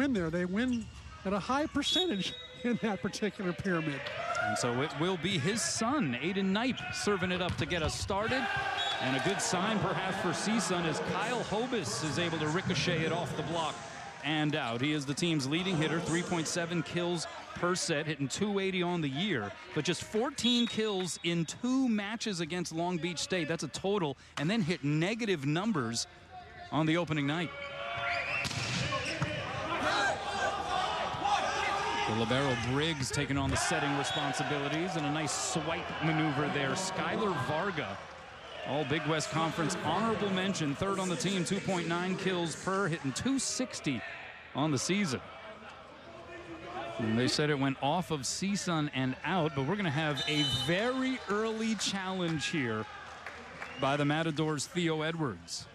win there. They win at a high percentage in that particular pyramid. And so it will be his son, Aiden Knipe, serving it up to get us started. And a good sign perhaps for CSUN as Kyle Hobus is able to ricochet it off the block and out. He is the team's leading hitter, 3.7 kills per set, hitting 280 on the year, but just 14 kills in 2 matches against Long Beach State. That's a total, and then hit negative numbers on the opening night. The libero Briggs taking on the setting responsibilities, and a nice swipe maneuver there. Skylar Varga, all Big West Conference honorable mention, third on the team, 2.9 kills per, hitting 260 on the season. And they said it went off of CSUN and out, but we're going to have a very early challenge here by the Matadors' Theo Edwards.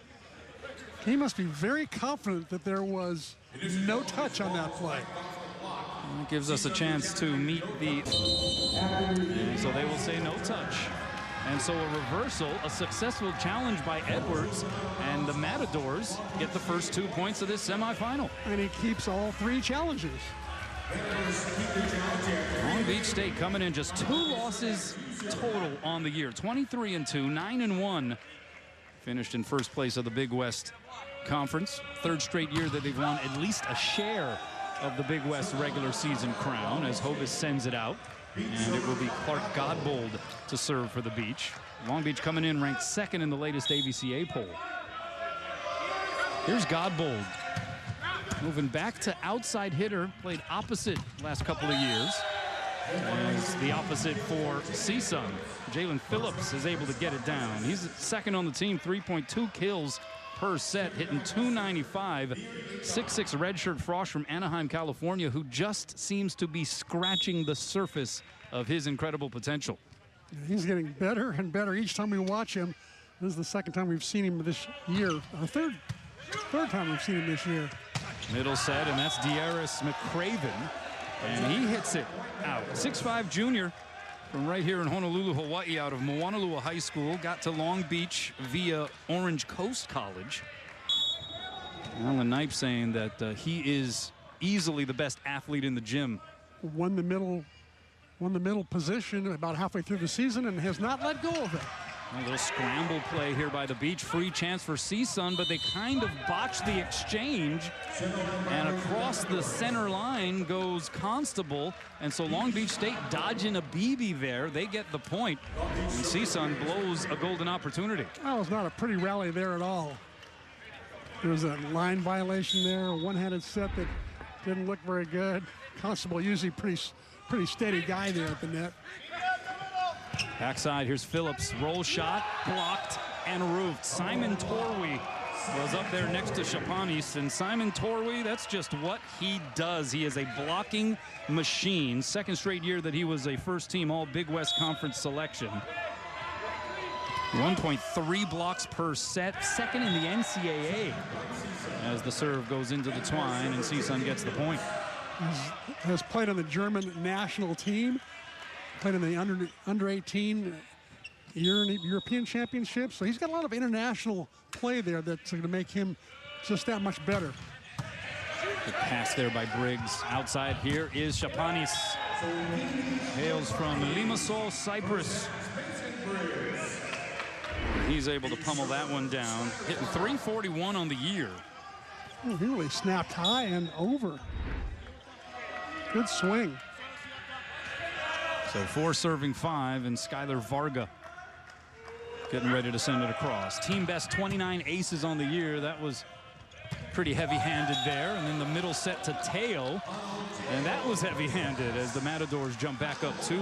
He must be very confident that there was no touch on that play. And it gives us a chance to meet the... And so they will say no touch. And so a reversal, a successful challenge by Edwards, and the Matadors get the first 2 points of this semifinal. And he keeps all 3 challenges. Long Beach State coming in just 2 losses total on the year. 23-2, 9-1. Finished in first place of the Big West Conference. 3rd straight year that they've won at least a share of the Big West regular season crown as Hovis sends it out. And it will be Clark Godbold to serve for the Beach. Long Beach coming in ranked 2nd in the latest AVCA poll. Here's Godbold. Moving back to outside hitter, played opposite last couple of years. As the opposite for CSUN. Jalen Phillips is able to get it down. He's 2nd on the team, 3.2 kills per set, hitting 295. 6'6" redshirt Frost from Anaheim, California, who just seems to be scratching the surface of his incredible potential. He's getting better and better each time we watch him. This is the 2nd time we've seen him this year. Third time we've seen him this year. Middle set, and that's Darius McCraven. And he hits it out. 6'5" junior from right here in Honolulu, Hawaii, out of Moanalua High School. Got to Long Beach via Orange Coast College. Alan Knipe saying that he is easily the best athlete in the gym. Won the middle position about halfway through the season and has not let go of it. A little scramble play here by the Beach. Free chance for CSUN, but they kind of botched the exchange. And across the center line goes Constable. And so Long Beach State dodging a BB there. They get the point. And CSUN blows a golden opportunity. That was not a pretty rally there at all. There was a line violation there, a one-handed set that didn't look very good. Constable usually pretty steady guy there at the net. Backside, here's Phillips. Roll shot, blocked and roofed. Simon Torwey was up there next to Chapanis. And Simon Torwey, that's just what he does. He is a blocking machine. 2nd straight year that he was a first-team All-Big West Conference selection. 1.3 blocks per set. 2nd in the NCAA as the serve goes into the twine and CSUN gets the point. He has played on the German national team. Played in the under 18 European Championships, so he's got a lot of international play there that's going to make him just that much better. Good pass there by Briggs. Outside here is Chapanis. Hails from Limassol, Cyprus. He's able to pummel that one down, hitting 341 on the year. Oh, he really snapped high and over. Good swing. So 4 serving 5, and Skylar Varga getting ready to send it across. Team best 29 aces on the year. That was pretty heavy-handed there. And then the middle set to Teo, and that was heavy-handed as the Matadors jump back up 2.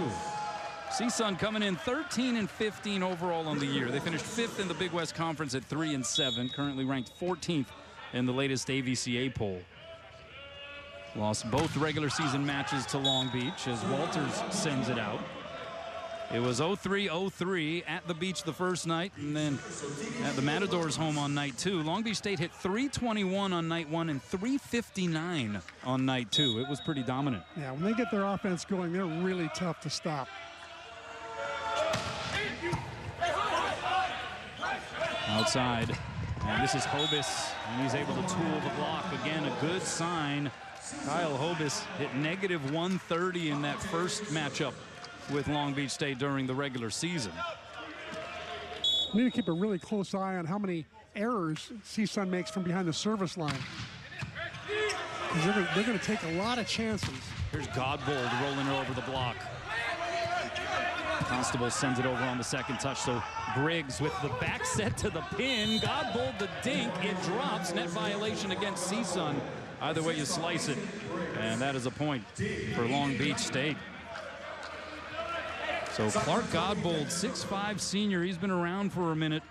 CSUN coming in 13-15 overall on the year. They finished 5th in the Big West Conference at 3-7, currently ranked 14th in the latest AVCA poll. Lost both regular season matches to Long Beach as Walters sends it out. It was 0-3-0-3 at the Beach the first night, and then at the Matadors home on night 2. Long Beach State hit 321 on night 1 and 359 on night 2. It was pretty dominant. Yeah, when they get their offense going, they're really tough to stop. Outside, and this is Hobus, and he's able to tool the block. Again, a good sign Kyle Hobis hit -130 in that first matchup with Long Beach State during the regular season. We need to keep a really close eye on how many errors CSUN makes from behind the service line. They're going to take a lot of chances. Here's Godbold rolling her over the block. Constable sends it over on the second touch, so Briggs with the back set to the pin. Godbold the dink, it drops. Net violation against CSUN. Either way you slice it, and that is a point for Long Beach State. So Clark Godbold, 6'5" senior, he's been around for a minute.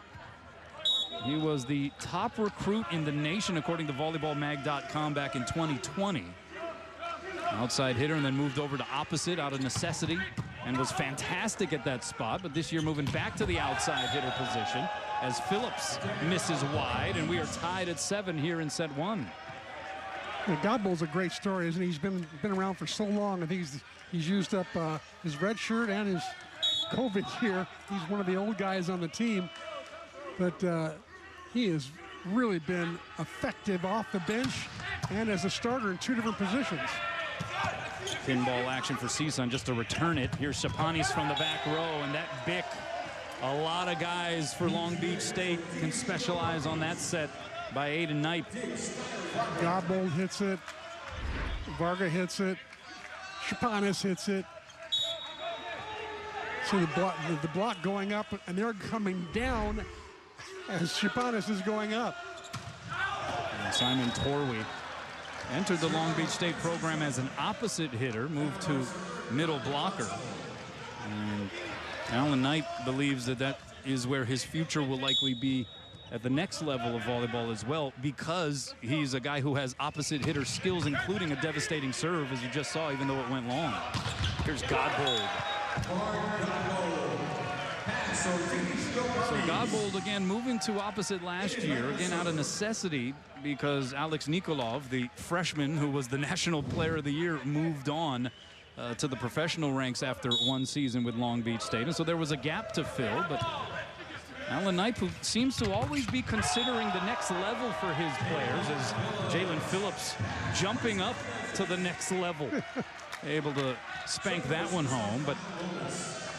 He was the top recruit in the nation according to volleyballmag.com back in 2020. Outside hitter and then moved over to opposite out of necessity and was fantastic at that spot, but this year moving back to the outside hitter position as Phillips misses wide, and we are tied at 7 here in set 1. Yeah, Godbold's a great story, isn't he? He's been around for so long. I think he's used up his red shirt and his COVID year. He's one of the old guys on the team, but he has really been effective off the bench and as a starter in 2 different positions. Pinball action for CSUN just to return it. Here's Shapanis from the back row, and that Bick, a lot of guys for Long Beach State can specialize on that set by Aiden Knight. Godbold hits it. Varga hits it. Shapanis hits it. See the block going up, and they're coming down as Shapanis is going up. And Simon Torwey entered the Long Beach State program as an opposite hitter, moved to middle blocker. And Alan Knight believes that is where his future will likely be at the next level of volleyball as well, because he's a guy who has opposite hitter skills, including a devastating serve, as you just saw, even though it went long. Here's Godbold. So Godbold again moving to opposite last year, again out of necessity, because Alex Nikolov, the freshman who was the National Player of the Year, moved on to the professional ranks after 1 season with Long Beach State. And so there was a gap to fill, but Alan Knight, who seems to always be considering the next level for his players, as Jalen Phillips jumping up to the next level, able to spank that one home. But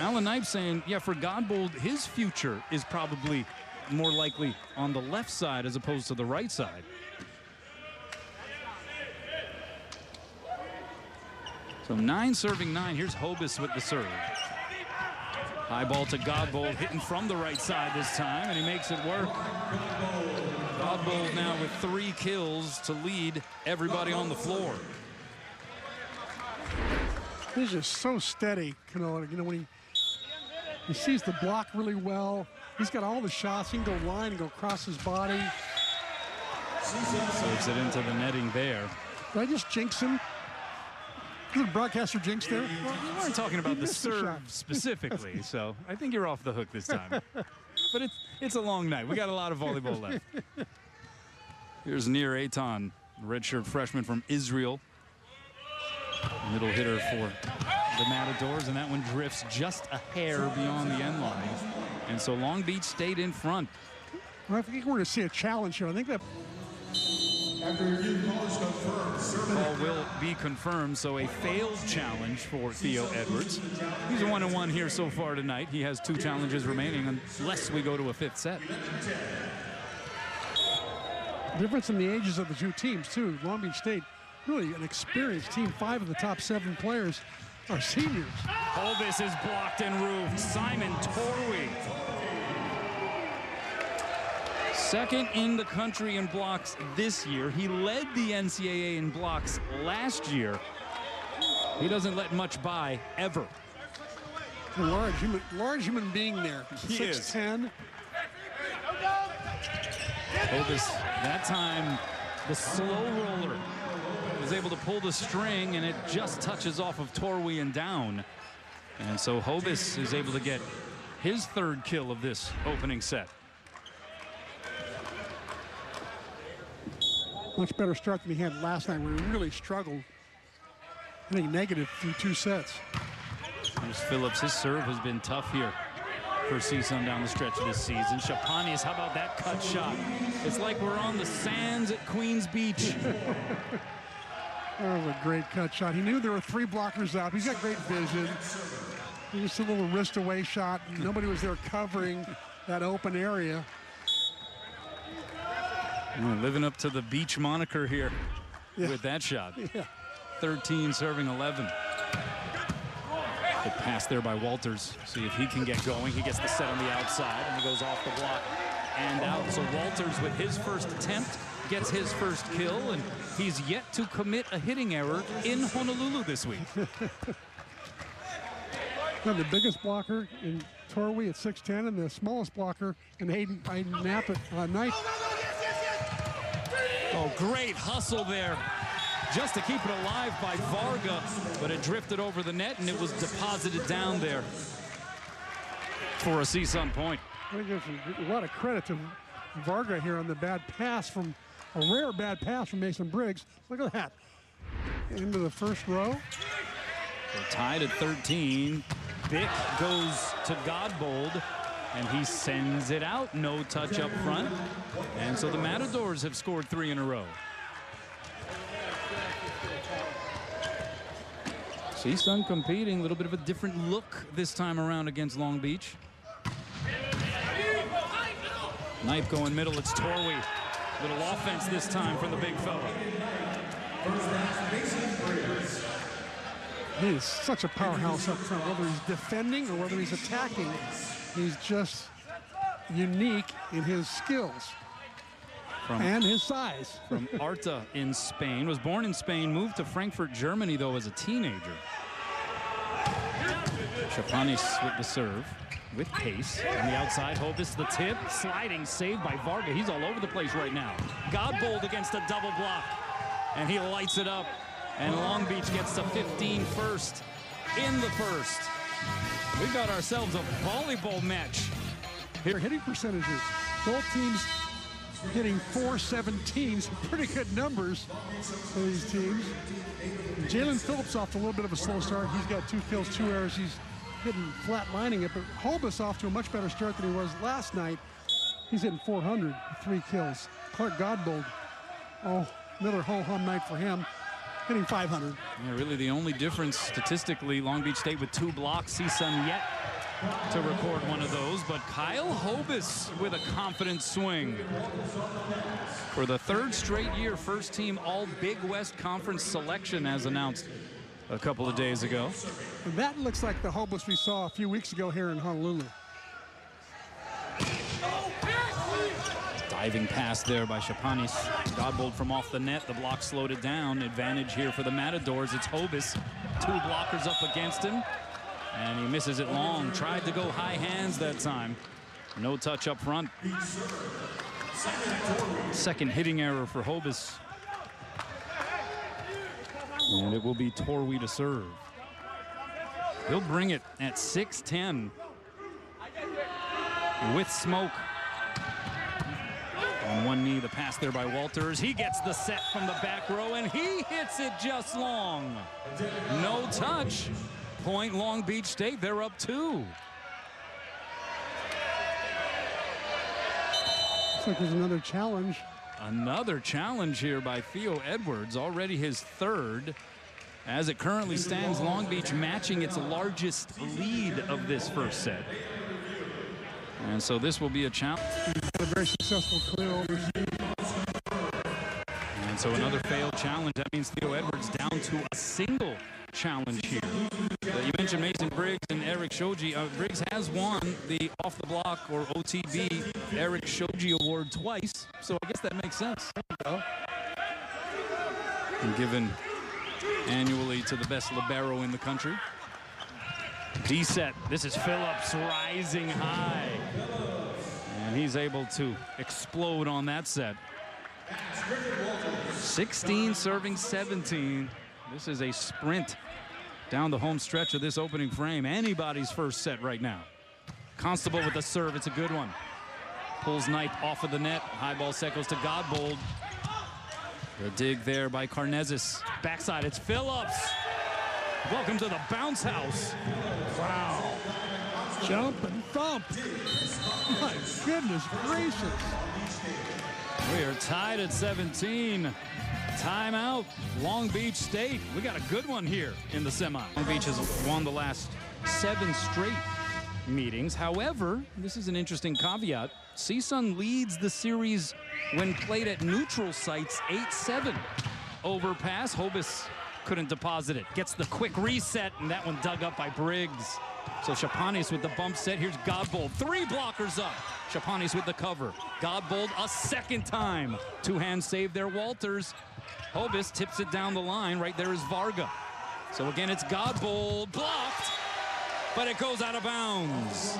Alan Knight saying, yeah, for Godbold, his future is probably more likely on the left side as opposed to the right side. So 9 serving 9. Here's Hobis with the serve. High ball to Godbold, hitting from the right side this time, and he makes it work. Godbold now with 3 kills to lead everybody on the floor. He's just so steady, Canola. You know, when he sees the block really well. He's got all the shots. He can go line and go across his body. Serves it into the netting there. Did I just jinx him? Is the broadcaster jinxed there? Well, we weren't talking about the serve specifically, so I think you're off the hook this time. But it's a long night. We got a lot of volleyball left. Here's Nir Eitan, redshirt freshman from Israel. Middle hitter for the Matadors, and that one drifts just a hair beyond the end line. And so Long Beach State in front. Well, I think we're going to see a challenge here. I think that call will be confirmed, so a failed challenge for Theo Edwards. He's a 1-1 here so far tonight. He has 2 challenges remaining unless we go to a 5th set. Difference in the ages of the 2 teams, too. Long Beach State, really an experienced team. 5 of the top 7 players are seniors. Hobis is blocked and roofed. Simon Torwey. Second in the country in blocks this year. He led the NCAA in blocks last year. He doesn't let much by, ever. A large human being there. 6'10". Hobis, that time, the slow roller, was able to pull the string, and it just touches off of Torwey and down. And so Hobis is able to get his 3rd kill of this opening set. Much better start than he had last night, where he really struggled. I think negative through 2 sets. There's Phillips. His serve has been tough here for CSUN down the stretch of this season. Shapanis, how about that cut shot? It's like we're on the sands at Queens Beach. That was a great cut shot. He knew there were 3 blockers out. He's got great vision. Just a little wrist away shot. Nobody was there covering that open area. Living up to the beach moniker here with that shot. Yeah. 13 serving 11. Good pass there by Walters. See if he can get going. He gets the set on the outside and he goes off the block and out. So Walters with his first attempt gets his first kill, and he's yet to commit a hitting error in Honolulu this week. The biggest blocker in Torwey at 6'10", and the smallest blocker in Hayden Knight. Oh, great hustle there just to keep it alive by Varga, but it drifted over the net and it was deposited down there for a CSUN point. I think there's a lot of credit to Varga here on the bad pass from a rare bad pass from Mason Briggs. Look at that. Into the first row. They're tied at 13. Bick goes to Godbold, and he sends it out. No touch up front. And so the Matadors have scored 3 in a row. CSUN competing, a little bit of a different look this time around against Long Beach. Knipe going middle, it's Torwey. Little offense this time from the big fella. He's such a powerhouse up front, whether he's defending or whether he's attacking. He's just unique in his skills and his size. From Arta in Spain, was born in Spain, moved to Frankfurt, Germany, though, as a teenager. Chapanis with the serve, with pace. On the outside, Hobus the tip, sliding save by Varga. He's all over the place right now. Godbold against a double block, and he lights it up. And Long Beach gets to 15 first in the first. We got ourselves a volleyball match. Here, hitting percentages. Both teams hitting .417, some pretty good numbers for these teams. Jalen Phillips off to a little bit of a slow start. He's got 2 kills, 2 errors. He's hitting flat lining it, but Hobus off to a much better start than he was last night. He's hitting .400, 3 kills. Clark Godbold, oh, another ho-hum night for him, hitting .500. Yeah, really the only difference statistically, Long Beach State with 2 blocks. CSUN yet to record one of those, but Kyle Hobus with a confident swing. For the 3rd straight year, first team all Big West Conference selection as announced a couple of days ago. And that looks like the Hobus we saw a few weeks ago here in Honolulu. Diving pass there by Chapanis. Godbold from off the net. The block slowed it down. Advantage here for the Matadors. It's Hobus. 2 blockers up against him. And he misses it long. Tried to go high hands that time. No touch up front. Second hitting error for Hobus. And it will be Torwey to serve. He'll bring it at 6'10" with smoke. On one knee, the pass there by Walters. He gets the set from the back row, and he hits it just long. No touch. Point Long Beach State. They're up 2. Looks like there's another challenge. Another challenge here by Theo Edwards, already his 3rd. As it currently stands, Long Beach matching its largest lead of this first set. And so this will be a challenge. A very successful clear overseas. And so another failed challenge. That means Theo Edwards down to a single challenge here. You mentioned Mason Briggs and Eric Shoji. Briggs has won the off the block or OTB Eric Shoji Award twice, so I guess that makes sense. And given annually to the best libero in the country. D-set. This is Phillips rising high. And he's able to explode on that set. 16 serving 17. This is a sprint down the home stretch of this opening frame. Anybody's first set right now. Constable with the serve. It's a good one. Pulls Knight off of the net. High ball set goes to Godbold. The dig there by Karnezis. Backside, it's Phillips. Welcome to the bounce house. Wow. Jump and thump. My goodness gracious. We are tied at 17. Timeout, Long Beach State. We got a good one here in the semi. Long Beach has won the last 7 straight meetings. However, this is an interesting caveat. CSUN leads the series when played at neutral sites 8-7. Overpass, Hobus couldn't deposit it. Gets the quick reset, and that one dug up by Briggs. So Chapanis with the bump set. Here's Godbold. 3 blockers up. Chapanis with the cover. Godbold a second time. 2-hand save there, Walters. Hobus tips it down the line. Right there is Varga. So again, it's Godbold. Blocked, but it goes out of bounds.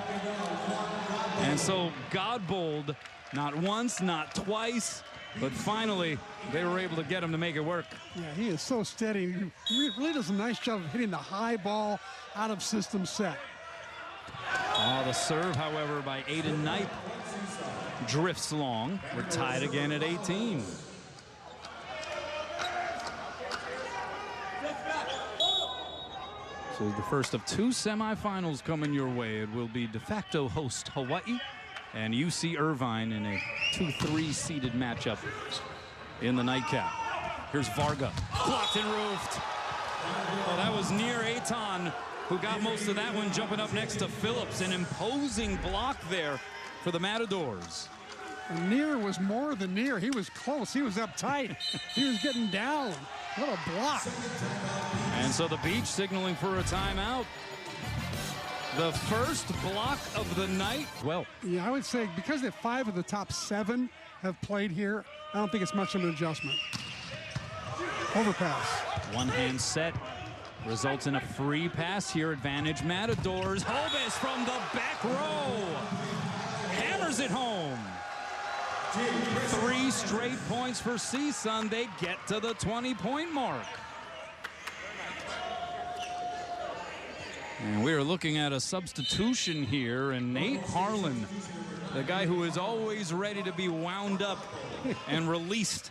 And so Godbold, not once, not twice, but finally they were able to get him to make it work. Yeah, he is so steady. He really does a nice job of hitting the high ball out of system set. Oh, the serve, however, by Aiden Knipe drifts long. We're tied again at 18. So the first of 2 semifinals coming your way. It will be de facto host Hawaii and UC Irvine in a 2-3 seeded matchup in the nightcap. Here's Varga, blocked and roofed. Oh, that was near Aton, who got most of that one, jumping up next to Phillips. An imposing block there for the Matadors. And near was more than near. He was close. He was up tight. He was getting down. What a block. And so the Beach signaling for a timeout. The first block of the night. Well, yeah, I would say because 5 of the top 7 have played here, I don't think it's much of an adjustment. Overpass. 1-hand set results in a free pass here. Advantage Matadors. Hobus from the back row hammers it home. 3 straight points for CSUN. They get to the 20-point mark. And we are looking at a substitution here, and Nate Harlan, the guy who is always ready to be wound up and released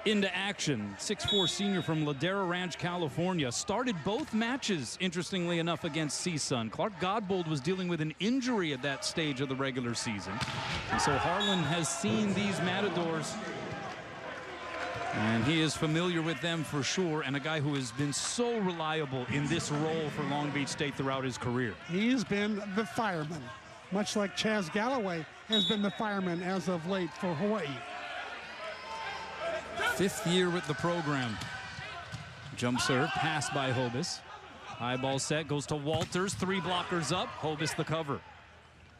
into action. 6'4" senior from Ladera Ranch, California. Started both matches, interestingly enough, against CSUN. Clark Godbold was dealing with an injury at that stage of the regular season. And so Harlan has seen these Matadors, and he is familiar with them for sure, and a guy who has been so reliable in this role for Long Beach State throughout his career. He's been the fireman, much like Chaz Galloway has been the fireman as of late for Hawaii. 5th year with the program. Jump serve, pass by Hobus. High ball set, goes to Walters. 3 blockers up, Hobus the cover.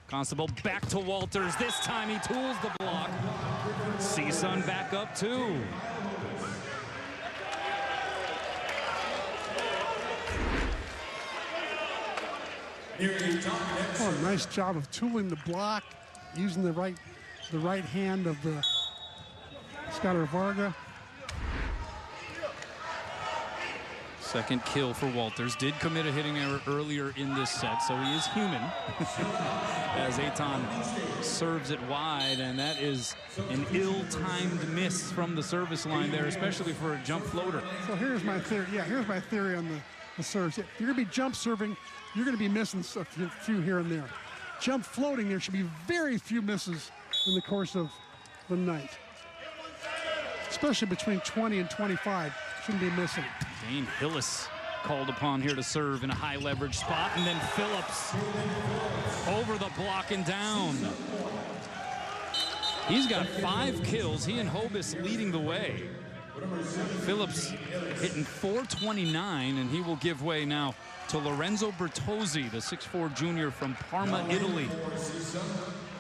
Constable back to Walters. This time he tools the block. CSUN back up 2. Oh, nice job of tooling the block, using the right hand of the Skylar Varga. Second kill for Walters. Did commit a hitting error earlier in this set, so he is human. As Aton serves it wide, and that is an ill-timed miss from the service line there, especially for a jump floater. So here's my theory. Yeah, here's my theory on the serves. If you're going to be jump serving, you're going to be missing a few here and there. Jump floating, there should be very few misses in the course of the night. Especially between 20 and 25, shouldn't be missing. Dane Hillis called upon here to serve in a high leverage spot, and then Phillips over the block and down. He's got 5 kills. He and Hobus leading the way. Phillips hitting .429, and he will give way now to Lorenzo Bertozzi, the 6'4" junior from Parma, Italy.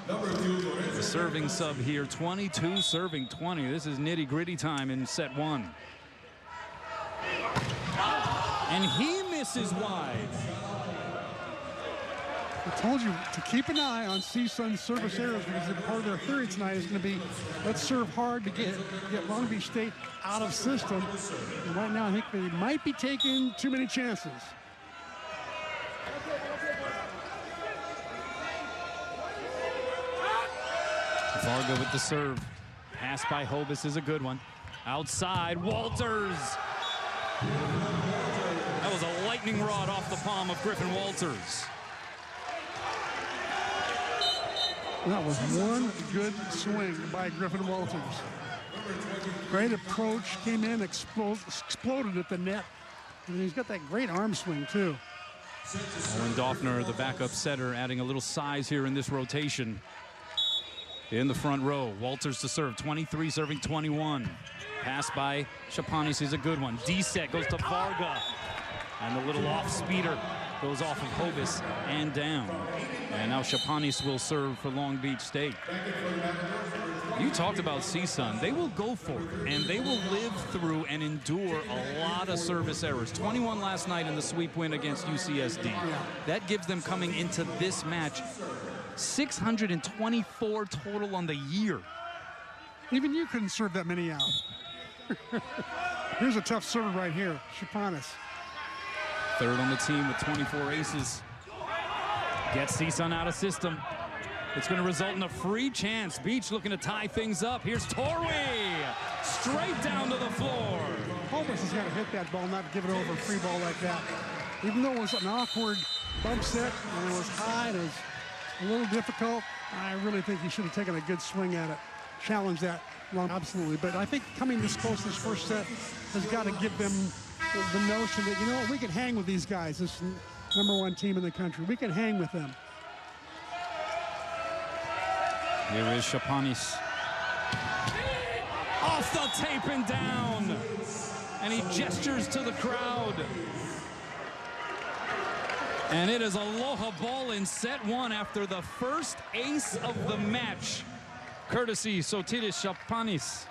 The serving sub here, 22 serving 20. This is nitty-gritty time in set 1. And he misses wide. I told you to keep an eye on CSUN's service errors, because part of their theory tonight is going to be, let's serve hard to get Long Beach State out of system. And right now, I think they might be taking too many chances. Varga with the serve. Pass by Hobus is a good one. Outside, Walters. That was a lightning rod off the palm of Griffin Walters. That was one good swing by Griffin Walters. Great approach, came in, exploded at the net. And he's got that great arm swing, too. Owen Doffner, the backup setter, adding a little size here in this rotation. In the front row, Walters to serve, 23 serving 21. Pass by Chapanis is a good one. D-set goes to Varga. And the little off-speeder goes off of Hobis and down. And now Chapanis will serve for Long Beach State. You talked about CSUN. They will go for it, and they will live through and endure a lot of service errors. 21 last night in the sweep win against UCSD. That gives them, coming into this match, 624 total on the year. Even you couldn't serve that many out. Here's a tough serve right here, Chapanis. Third on the team with 24 aces. Gets CSUN out of system. It's going to result in a free chance. Beach looking to tie things up. Here's Torwey. Straight down to the floor. Hobis has got to hit that ball, not give it over a free ball like that. Even though it was an awkward bump set and it was high and it was a little difficult, I really think he should have taken a good swing at it. Challenged that long, absolutely. But I think coming this close this first set has got to give them the notion that, you know what, we can hang with these guys, this #1 team in the country. We can hang with them. Here is Chapanis. Off the tape and down. And he gestures to the crowd. And it is Aloha ball in set one after the first ace of the match. Courtesy Sotiris Chapanis.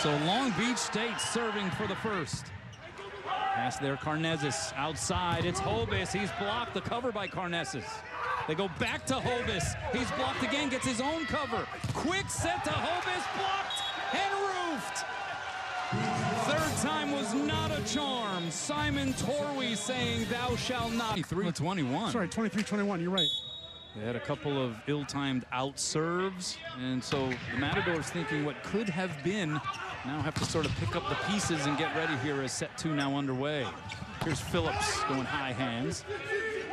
So Long Beach State serving for the first. Pass there, Karnezis outside. It's Hobis. He's blocked. The cover by Karnezis. They go back to Hobis. He's blocked again, gets his own cover. Quick set to Hobis, blocked and roofed. Third time was not a charm. Simon Torwey saying, thou shalt not. 23-21. Sorry, 23-21, you're right. They had a couple of ill-timed out serves, and so the Matadors, thinking what could have been, now have to sort of pick up the pieces and get ready here as set two now underway. Here's Phillips going high hands.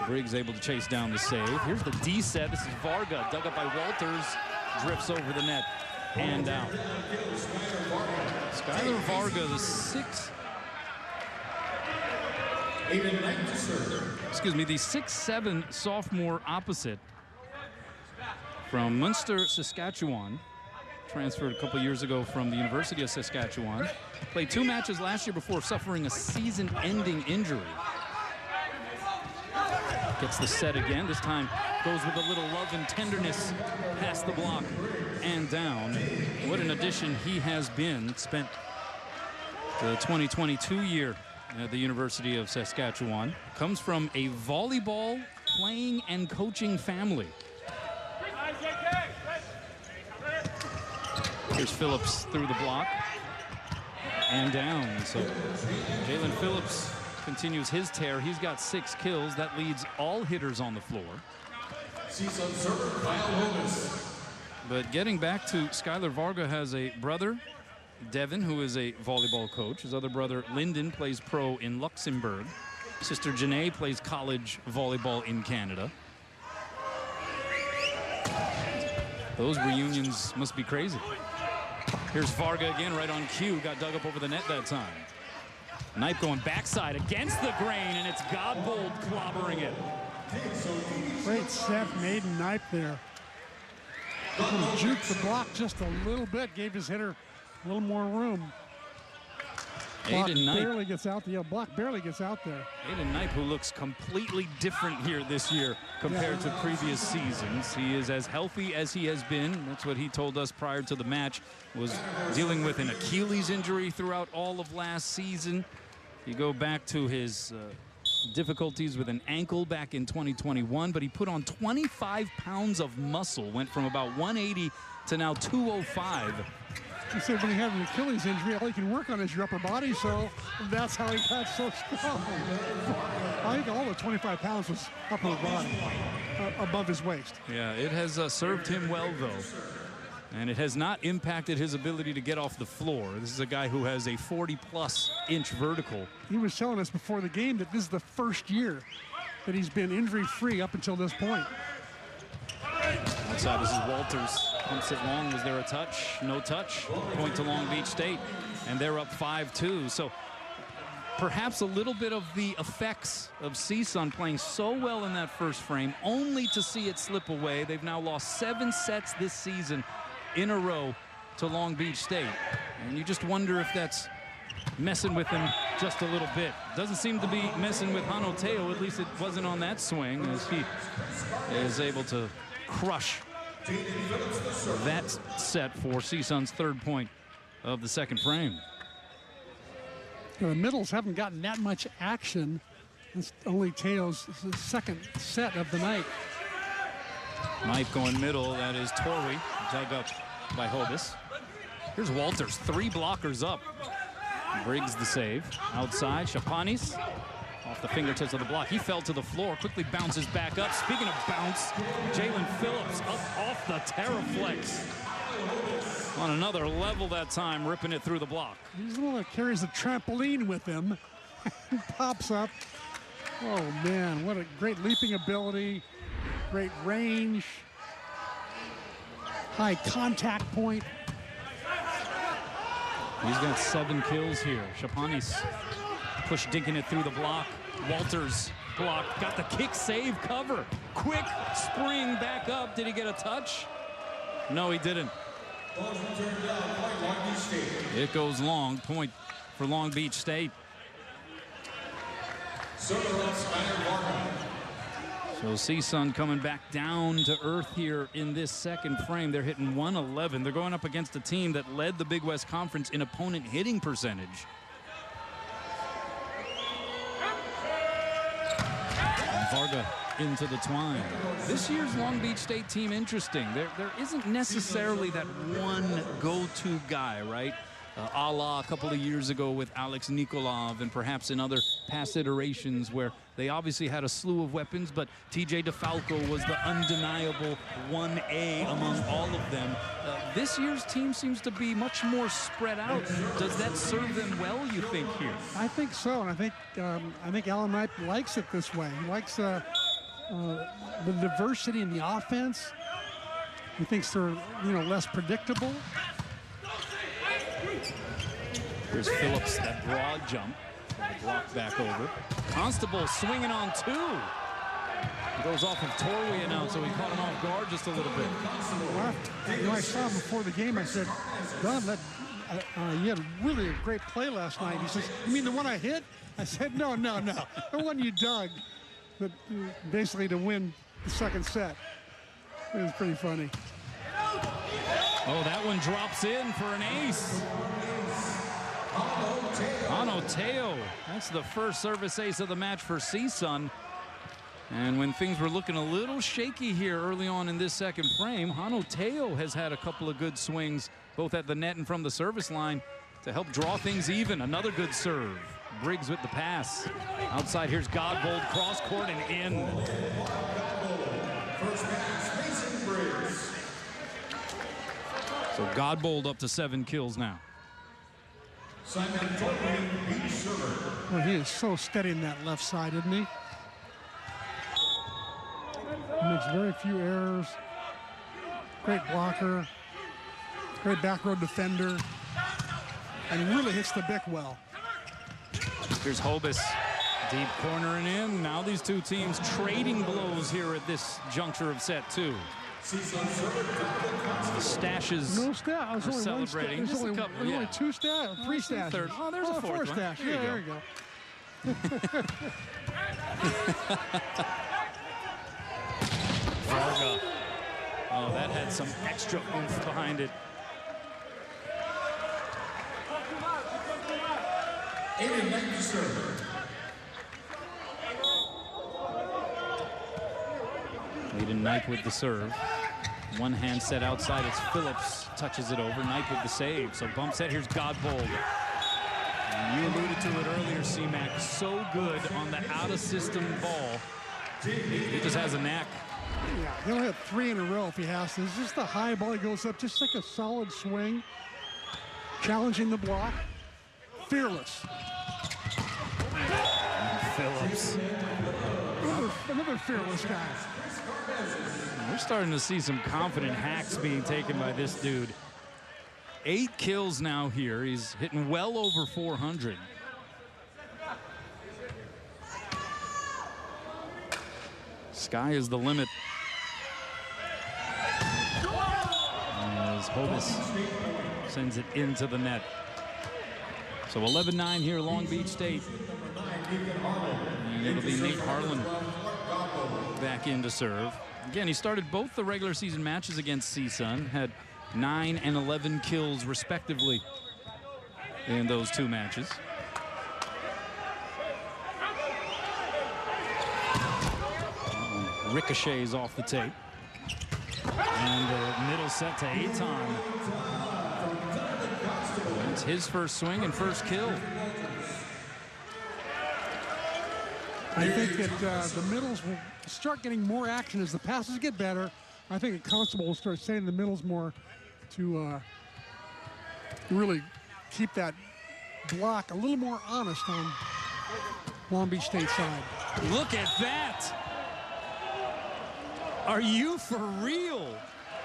Briggs able to chase down the save. Here's the D set. This is Varga, dug up by Walters, drifts over the net and out. Skylar Varga, the 6'7" sophomore opposite from Munster, Saskatchewan. Transferred a couple years ago from the University of Saskatchewan. Played 2 matches last year before suffering a season-ending injury. Gets the set again. This time goes with a little love and tenderness past the block and down. What an addition he has been. Spent the 2022 year at the University of Saskatchewan. Comes from a volleyball playing and coaching family. Here's Phillips through the block and down. So Jalen Phillips continues his tear. He's got 6 kills. That leads all hitters on the floor. But getting back to Skylar Varga, has a brother, Devin, who is a volleyball coach. His other brother, Lyndon, plays pro in Luxembourg. Sister Janae plays college volleyball in Canada. Those reunions must be crazy. Here's Varga again, right on cue. Got dug up over the net that time. Knipe going backside against the grain, and it's Godbold clobbering it. Great set made Knipe there. Juked the block just a little bit, gave his hitter a little more room. Block barely gets out there. Yeah, block barely gets out there. Aiden Knipe, who looks completely different here this year compared to previous seasons. He is as healthy as he has been. That's what he told us prior to the match. Was dealing with an Achilles injury throughout all of last season. You go back to his difficulties with an ankle back in 2021, but he put on 25 pounds of muscle, went from about 180 to now 205. He said when he had an Achilles injury, all he can work on is your upper body, so that's how he got so strong. I think all the 25 pounds was upper body, above his waist. Yeah, it has served him well, though. And it has not impacted his ability to get off the floor. This is a guy who has a 40-plus inch vertical. He was telling us before the game that this is the first year that he's been injury-free up until this point. Outside, this is Walters. Pumps it long. Was there a touch? No touch. Point to Long Beach State. And they're up 5-2. So perhaps a little bit of the effects of CSUN playing so well in that first frame, only to see it slip away. They've now lost 7 sets this season in a row to Long Beach State. And you just wonder if that's messing with him just a little bit. Doesn't seem to be messing with Hanoteo. At least it wasn't on that swing, as he is able to crush that set for CSUN's 3rd point of the 2nd frame. The middles haven't gotten that much action. It's only Teo's 2nd set of the night. Knife going middle. That is Torrey, dug up by Hobus. Here's Walters, 3 blockers up. Briggs the save. Outside, Chapanis off the fingertips of the block. He fell to the floor, quickly bounces back up. Speaking of bounce, Jalen Phillips up off the Terraflex. On another level that time, ripping it through the block. He's the one that carries the trampoline with him. Pops up. Oh, man, what a great leaping ability. Great range. High contact point. He's got 7 kills here. Chapanis push dinking it through the block. Walters blocked, got the kick save cover. Quick spring back up. Did he get a touch? No, he didn't. It goes long. Point for Long Beach State. So CSUN coming back down to earth here in this 2nd frame. They're hitting 111. They're going up against a team that led the Big West Conference in opponent hitting percentage. And Varga into the twine. This year's Long Beach State team, interesting. There isn't necessarily that one go-to guy, right? A la a couple of years ago with Alex Nikolov, and perhaps in other past iterations where they obviously had a slew of weapons, but TJ DeFalco was the undeniable 1A among all of them. This year's team seems to be much more spread out. Does that serve them well, you think, here? I think so, and I think Alan Knight likes it this way. He likes the diversity in the offense. He thinks they're, less predictable. Here's Phillips, that broad jump. Blocked back over. Constable swinging on 2. He goes off of Torwey now, so he caught him off guard just a little bit. Well, I saw him before the game. I said, Don, you had really a great play last night. He says, you mean the one I hit? I said, no. The one you dug, but basically to win the 2nd set. It was pretty funny. Oh, that one drops in for an ace. Hanoteo, that's the first service ace of the match for CSUN. And when things were looking a little shaky here early on in this 2nd frame, Hanoteo has had a couple of good swings, both at the net and from the service line, to help draw things even. Another good serve. Briggs with the pass. Outside, here's Godbold, cross court and in. So Godbold up to 7 kills now. Well, he is so steady in that left side, isn't he? He makes very few errors. Great blocker. Great back row defender. And really hits the Bic well. Here's Hobus. Deep corner and in. Now these two teams trading blows here at this juncture of set 2. The stashes are celebrating. There's only 2 stashes, 3 stashes. Oh, there's a 4th stash. Yeah, there you go. Varga. Oh, that had some extra oomph behind it. Aiden Knight with the serve. One hand set outside. It's Phillips. Touches it over. Knight with the save. So bump set. Here's Godbold. And you alluded to it earlier, C-Mac. So good on the out-of-system ball. He just has a knack. Yeah, he'll hit 3 in a row if he has to. It's just the high ball. He goes up just like a solid swing. Challenging the block. Fearless. And Phillips. another fearless guy. We're starting to see some confident hacks being taken by this dude. 8 kills now here. He's hitting well over 400. Sky is the limit. As Hovis sends it into the net. So 11-9 here, Long Beach State. And it'll be Nate Harlan back in to serve. Again, he started both the regular season matches against CSUN, had 9 and 11 kills respectively in those 2 matches. Ricochets off the tape. And the middle set to Aton. It's his first swing and first kill. I think that the middles will start getting more action as the passes get better. I think that Constable will start setting the middles more to really keep that block a little more honest on Long Beach State side. Look at that! Are you for real?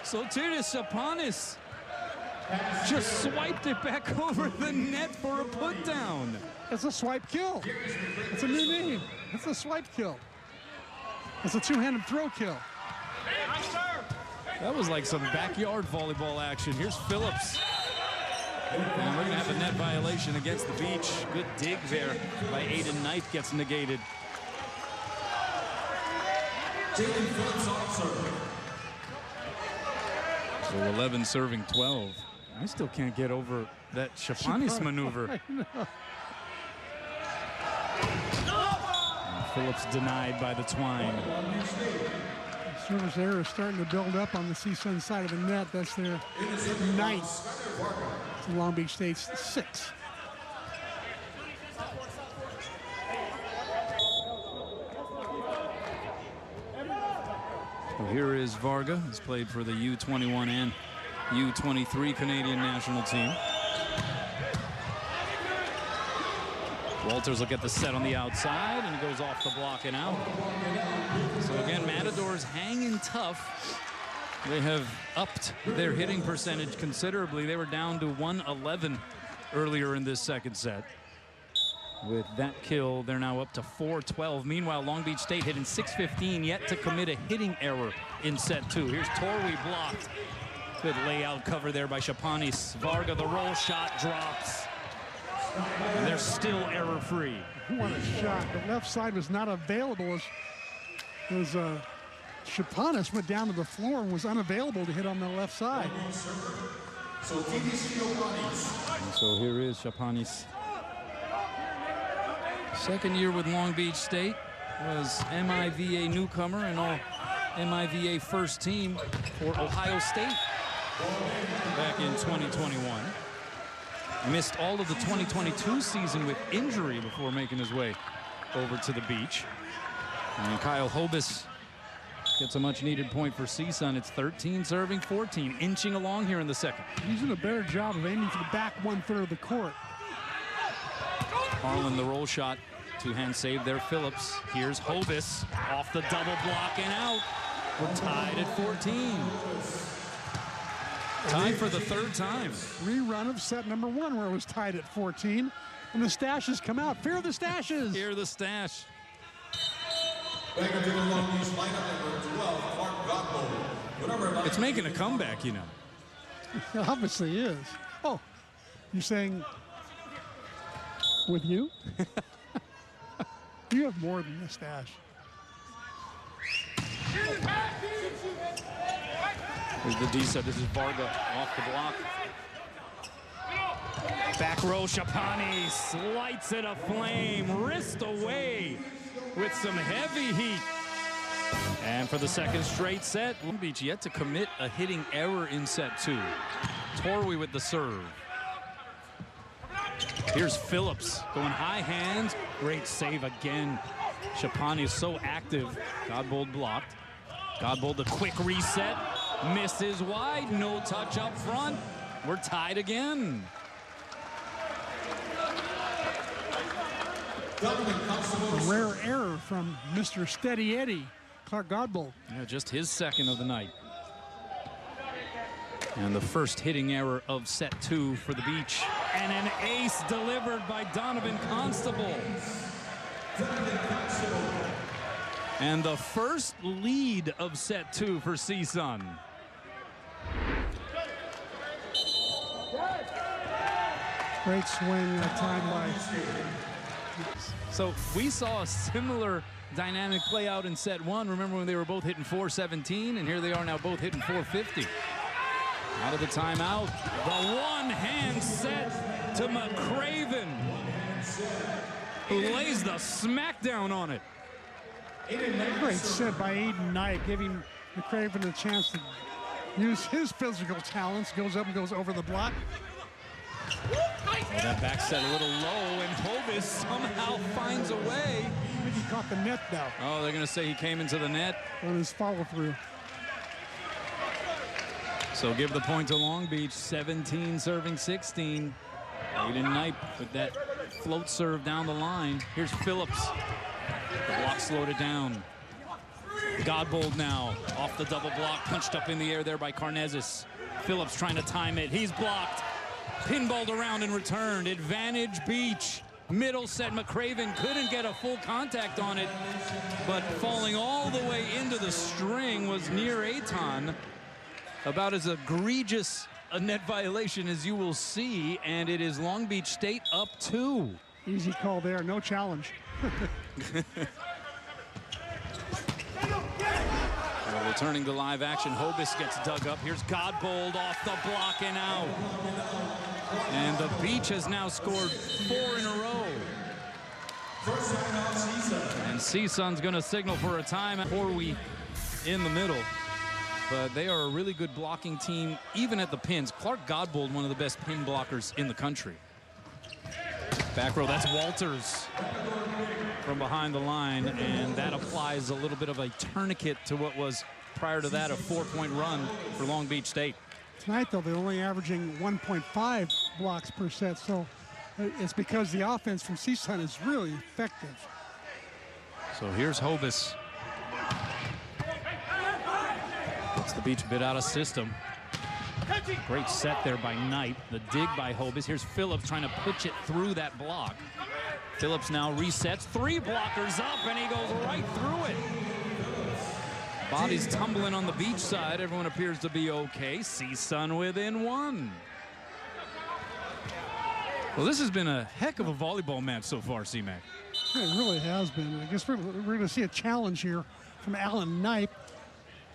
Sotiris Saponis just swiped it back over the net for a put down. It's a swipe kill. It's a new name. It's a swipe kill. It's a two-handed throw kill. That was like some backyard volleyball action. Here's Phillips. And we're going to have a net violation against the Beach. Good dig there by Aiden Knight, gets negated. So 11 serving 12. I still can't get over that Shapanis maneuver. Phillips denied by the twine. Service error is starting to build up on the CSUN side of the net. That's their 9th. To Long Beach State's 6th. Well, here is Varga. He's played for the U21 and U23 Canadian national team. Walters will get the set on the outside, and he goes off the block and out. So again, Matadors hanging tough. They have upped their hitting percentage considerably. They were down to 111 earlier in this second set. With that kill, they're now up to 412. Meanwhile, Long Beach State hitting .615, yet to commit a hitting error in set 2. Here's Torwey blocked. Good layout cover there by Shapanis. Varga, the roll shot drops. And they're still error-free. What a shot. The left side was not available as Shapanis went down to the floor and was unavailable to hit on the left side. And so here is Shapanis. Second year with Long Beach State, was MIVA newcomer and all MIVA first team for Ohio State back in 2021. Missed all of the 2022 season with injury before making his way over to the Beach. And Kyle Hobis gets a much needed point for CSUN. It's 13 serving 14, inching along here in the second. He's doing a better job of aiming for the back 1/3 of the court. Harlan, the roll shot, two-hand save there. Phillips. Here's Hobis off the double block and out. We're tied at 14. Tied for the 3rd time. Rerun of set number 1 where it was tied at 14. And the stashes come out. Fear the stashes. Fear the stash. It's making a comeback, you know. It obviously is. Oh, you're saying with you? You have more than a stash. Here's the D set. This is Varga off the block. Back row, Shapanis lights it aflame, wrist away with some heavy heat. And for the second straight set, Long Beach yet to commit a hitting error in set 2. Torwey with the serve. Here's Phillips going high hands. Great save again. Shapanis is so active. Godbold blocked. Godbold, the quick reset. Misses wide. No touch up front. We're tied again. A rare error from Mr. Steady Eddie, Clark Godbold. Yeah, just his second of the night. And the first hitting error of set 2 for the Beach. And an ace delivered by Donovan Constable. And the first lead of set 2 for CSUN. Great swing time by. So we saw a similar dynamic play out in set 1. Remember when they were both hitting 417, and here they are now both hitting 450. Out of the timeout, the one-hand set to McCraven, who lays the smackdown on it. Great set by Aiden Knight, giving McCraven a chance to use his physical talents. Goes up and goes over the block. Well, that back set a little low, and Hovis somehow finds a way. I think he caught the net now Oh, they're going to say he came into the net. on his follow-through. So give the point to Long Beach, 17 serving 16. Aiden Knight with that float serve down the line. Here's Phillips. The block slowed it down. Godbold now off the double block, punched up in the air there by Karnezis. Phillips trying to time it. He's blocked. Pinballed around and returned. Advantage Beach. Middle set, McCraven couldn't get a full contact on it, but falling all the way into the string was near Aton. About as egregious a net violation as you will see, and it is Long Beach State up 2. Easy call there, no challenge. Well, returning to live action, Hobis gets dug up. Here's Godbold off the block and out. And the Beach has now scored 4 in a row. And CSUN's going to signal for a time before we in the middle. But they are a really good blocking team, even at the pins. Clark Godbold, one of the best pin blockers in the country. Back row, that's Walters from behind the line, and that applies a little bit of a tourniquet to what was, prior to that, a 4-point run for Long Beach State. Tonight, though, they're only averaging 1.5 blocks per set, so it's because the offense from CSUN is really effective. So here's Hobis. Gets the Beach a bit out of system. Great set there by Knight. The dig by Hobis. Here's Phillips trying to pitch it through that block. Phillips now resets. 3 blockers up, and he goes right through it. Bodies tumbling on the Beach side. Everyone appears to be okay. CSUN within 1. Well, this has been a heck of a volleyball match so far, C-Mac. It really has been. I guess we're going to see a challenge here from Alan Knight.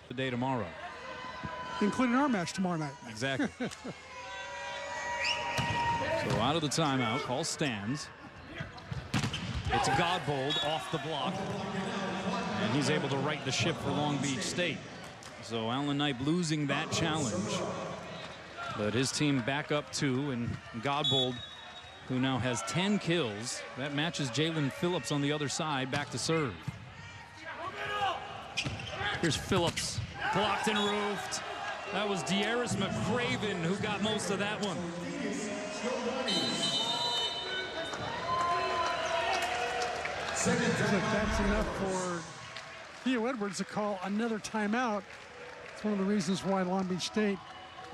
The day tomorrow. Including our match tomorrow night. Exactly. So out of the timeout, call stands. It's Godbold off the block. And he's able to right the ship for Long Beach State. So Alan Knight losing that challenge. But his team back up 2, and Godbold, who now has 10 kills, that matches Jalen Phillips on the other side, back to serve. Here's Phillips, blocked and roofed. That was De'Aris McCraven who got most of that one. That's enough for Theo Edwards to call another timeout. It's one of the reasons why Long Beach State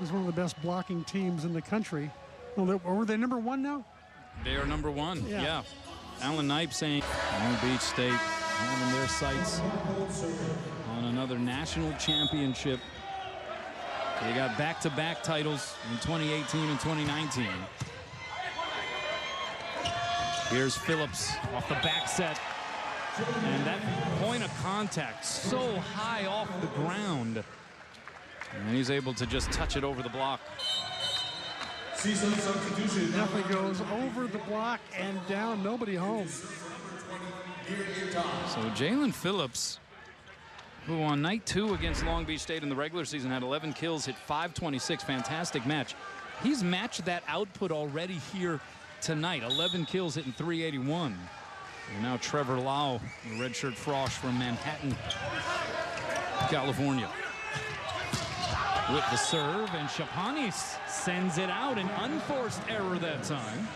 is one of the best blocking teams in the country. Well, were they number 1 now? They are number 1, yeah. Alan Knight saying Long Beach State having their sights on another national championship. They got back-to-back titles in 2018 and 2019. Here's Phillips off the back set. And that point of contact so high off the ground. And he's able to just touch it over the block. Definitely goes over the block and down, nobody home. So Jalen Phillips, who on night 2 against Long Beach State in the regular season had 11 kills, hit .526, fantastic match. He's matched that output already here tonight, 11 kills hitting .381. And now Trevor Lau, the redshirt frosh from Manhattan, California. With the serve, and Shapani sends it out, an unforced error that time.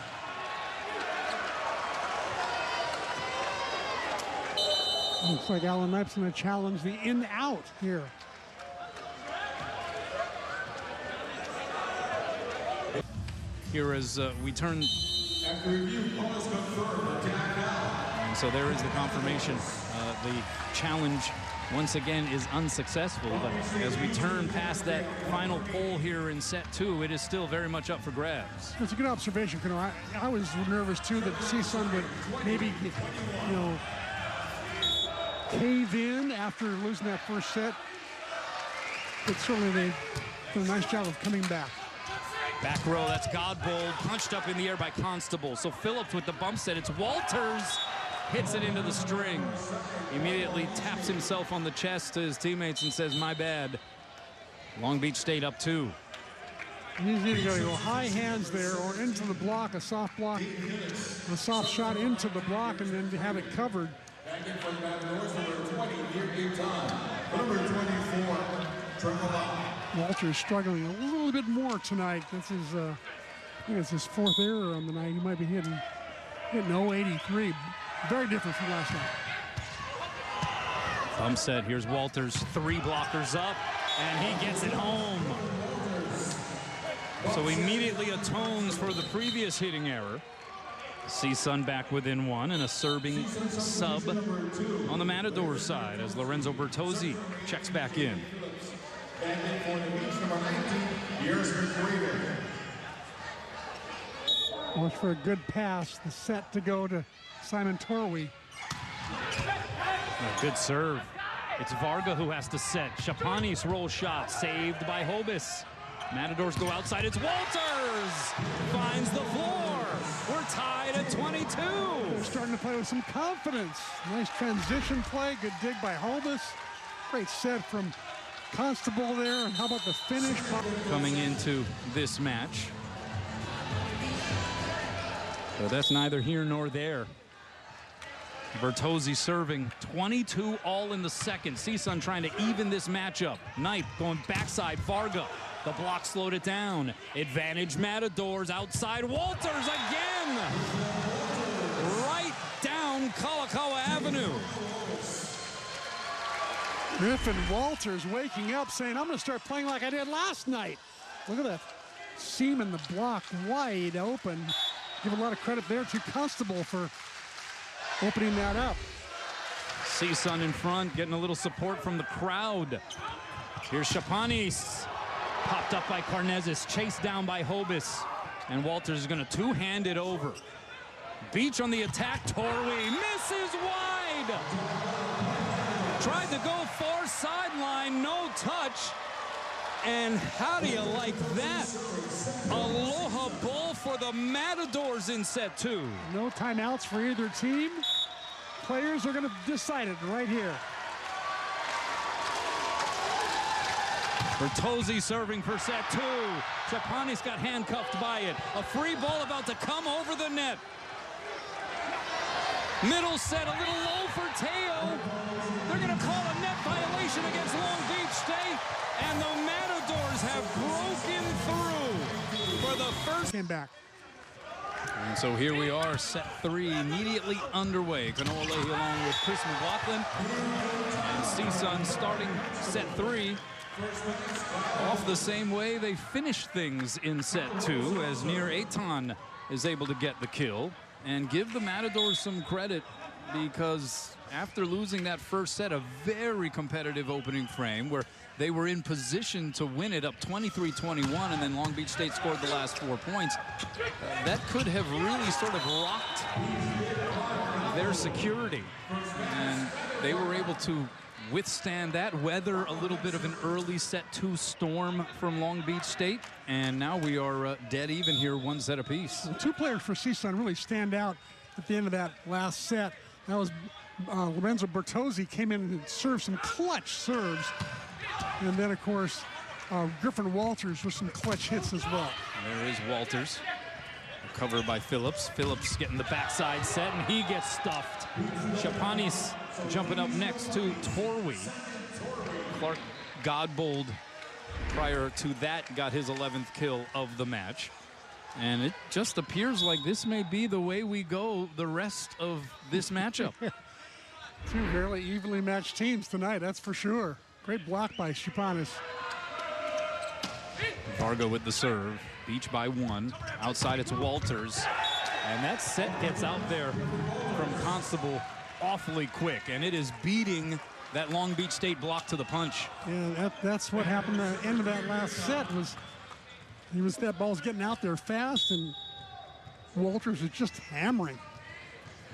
Looks like Alan Knipe's going to challenge the in-out here. Here as we turn. And so there is the confirmation. The challenge once again is unsuccessful, but as we turn past that final pole here in set 2, it is still very much up for grabs. It's a good observation. You know, I was nervous too that CSUN would maybe, cave in after losing that first set, but certainly they did a nice job of coming back. Back row, that's Godbold, punched up in the air by Constable. So Phillips with the bump set, it's Walters, hits it into the string. Immediately taps himself on the chest to his teammates and says, my bad. Long Beach State up 2. He's either going to go high hands there or into the block, a soft block, a soft shot into the block, and then to have it covered. Walter's struggling a little bit more tonight. This is, I think it's his 4th error on the night. He might be hitting 083. Very different from last night. Bump set, here's Walters, 3 blockers up, and he gets it home. So immediately atones for the previous hitting error. CSUN back within 1, and a serving sub on the Matador side as Lorenzo Bertozzi checks back in. Watch for a good pass. The set to go to Simon Torwey. A good serve. It's Varga who has to set. Chapanis roll shot saved by Hobis. Matadors go outside. It's Walters! Finds the floor. We're tied at 22. They're starting to play with some confidence. Nice transition play. Good dig by Hobis. Great set from Constable there. And how about the finish? Coming into this match. So that's neither here nor there. Bertozzi serving, 22 all in the second. CSUN trying to even this matchup. Knipe going backside, Varga. The block slowed it down. Advantage Matadors, outside Walters again. Right down Kalakaua Avenue. Griffin Walters waking up saying, I'm going to start playing like I did last night. Look at that seam in the block, wide open. Give a lot of credit there to Constable for opening that up. CSUN in front, getting a little support from the crowd. Here's Chapanis. Popped up by Carnezis, chased down by Hobis. And Walters is going to two-hand it over. Beach on the attack, Torwey misses wide. Tried to go far sideline, no touch. And how do you like that? Aloha ball for the Matadors in set 2. No timeouts for either team. Players are going to decide it right here. Bertozzi serving for set 2. Chapanis got handcuffed by it. A free ball about to come over the net. Middle set, a little low for Teo. They're going to call a net violation against Long Beach State. And the Matadors have broken through for the first. Came back. And so here we are, set 3 immediately underway. Kanoa Leahy along with Chris McLaughlin. And CSUN starting set 3 off the same way they finished things in set 2, as Nir Eitan is able to get the kill. And give the Matadors some credit, because after losing that first set, a very competitive opening frame where they were in position to win it up 23-21, and then Long Beach State scored the last 4 points. That could have really sort of rocked their security. And they were able to withstand that, weather a little bit of an early set 2 storm from Long Beach State. And now we are dead even here, 1 set apiece. The 2 players for CSUN really stand out at the end of that last set. That was Lorenzo Bertozzi came in and served some clutch serves. And then, of course, Griffin Walters with some clutch hits as well. There is Walters. Covered by Phillips. Phillips getting the backside set, and he gets stuffed. Chapanis jumping up next to Torwey. Clark Godbold, prior to that, got his 11th kill of the match. And it just appears like this may be the way we go the rest of this matchup. Two fairly evenly matched teams tonight, that's for sure. Great block by Shapanis. Varga with the serve. Beach by 1. Outside it's Walters. And that set gets out there from Constable awfully quick. And it is beating that Long Beach State block to the punch. Yeah, that's what happened at the end of that last set. That ball's getting out there fast, and Walters is just hammering.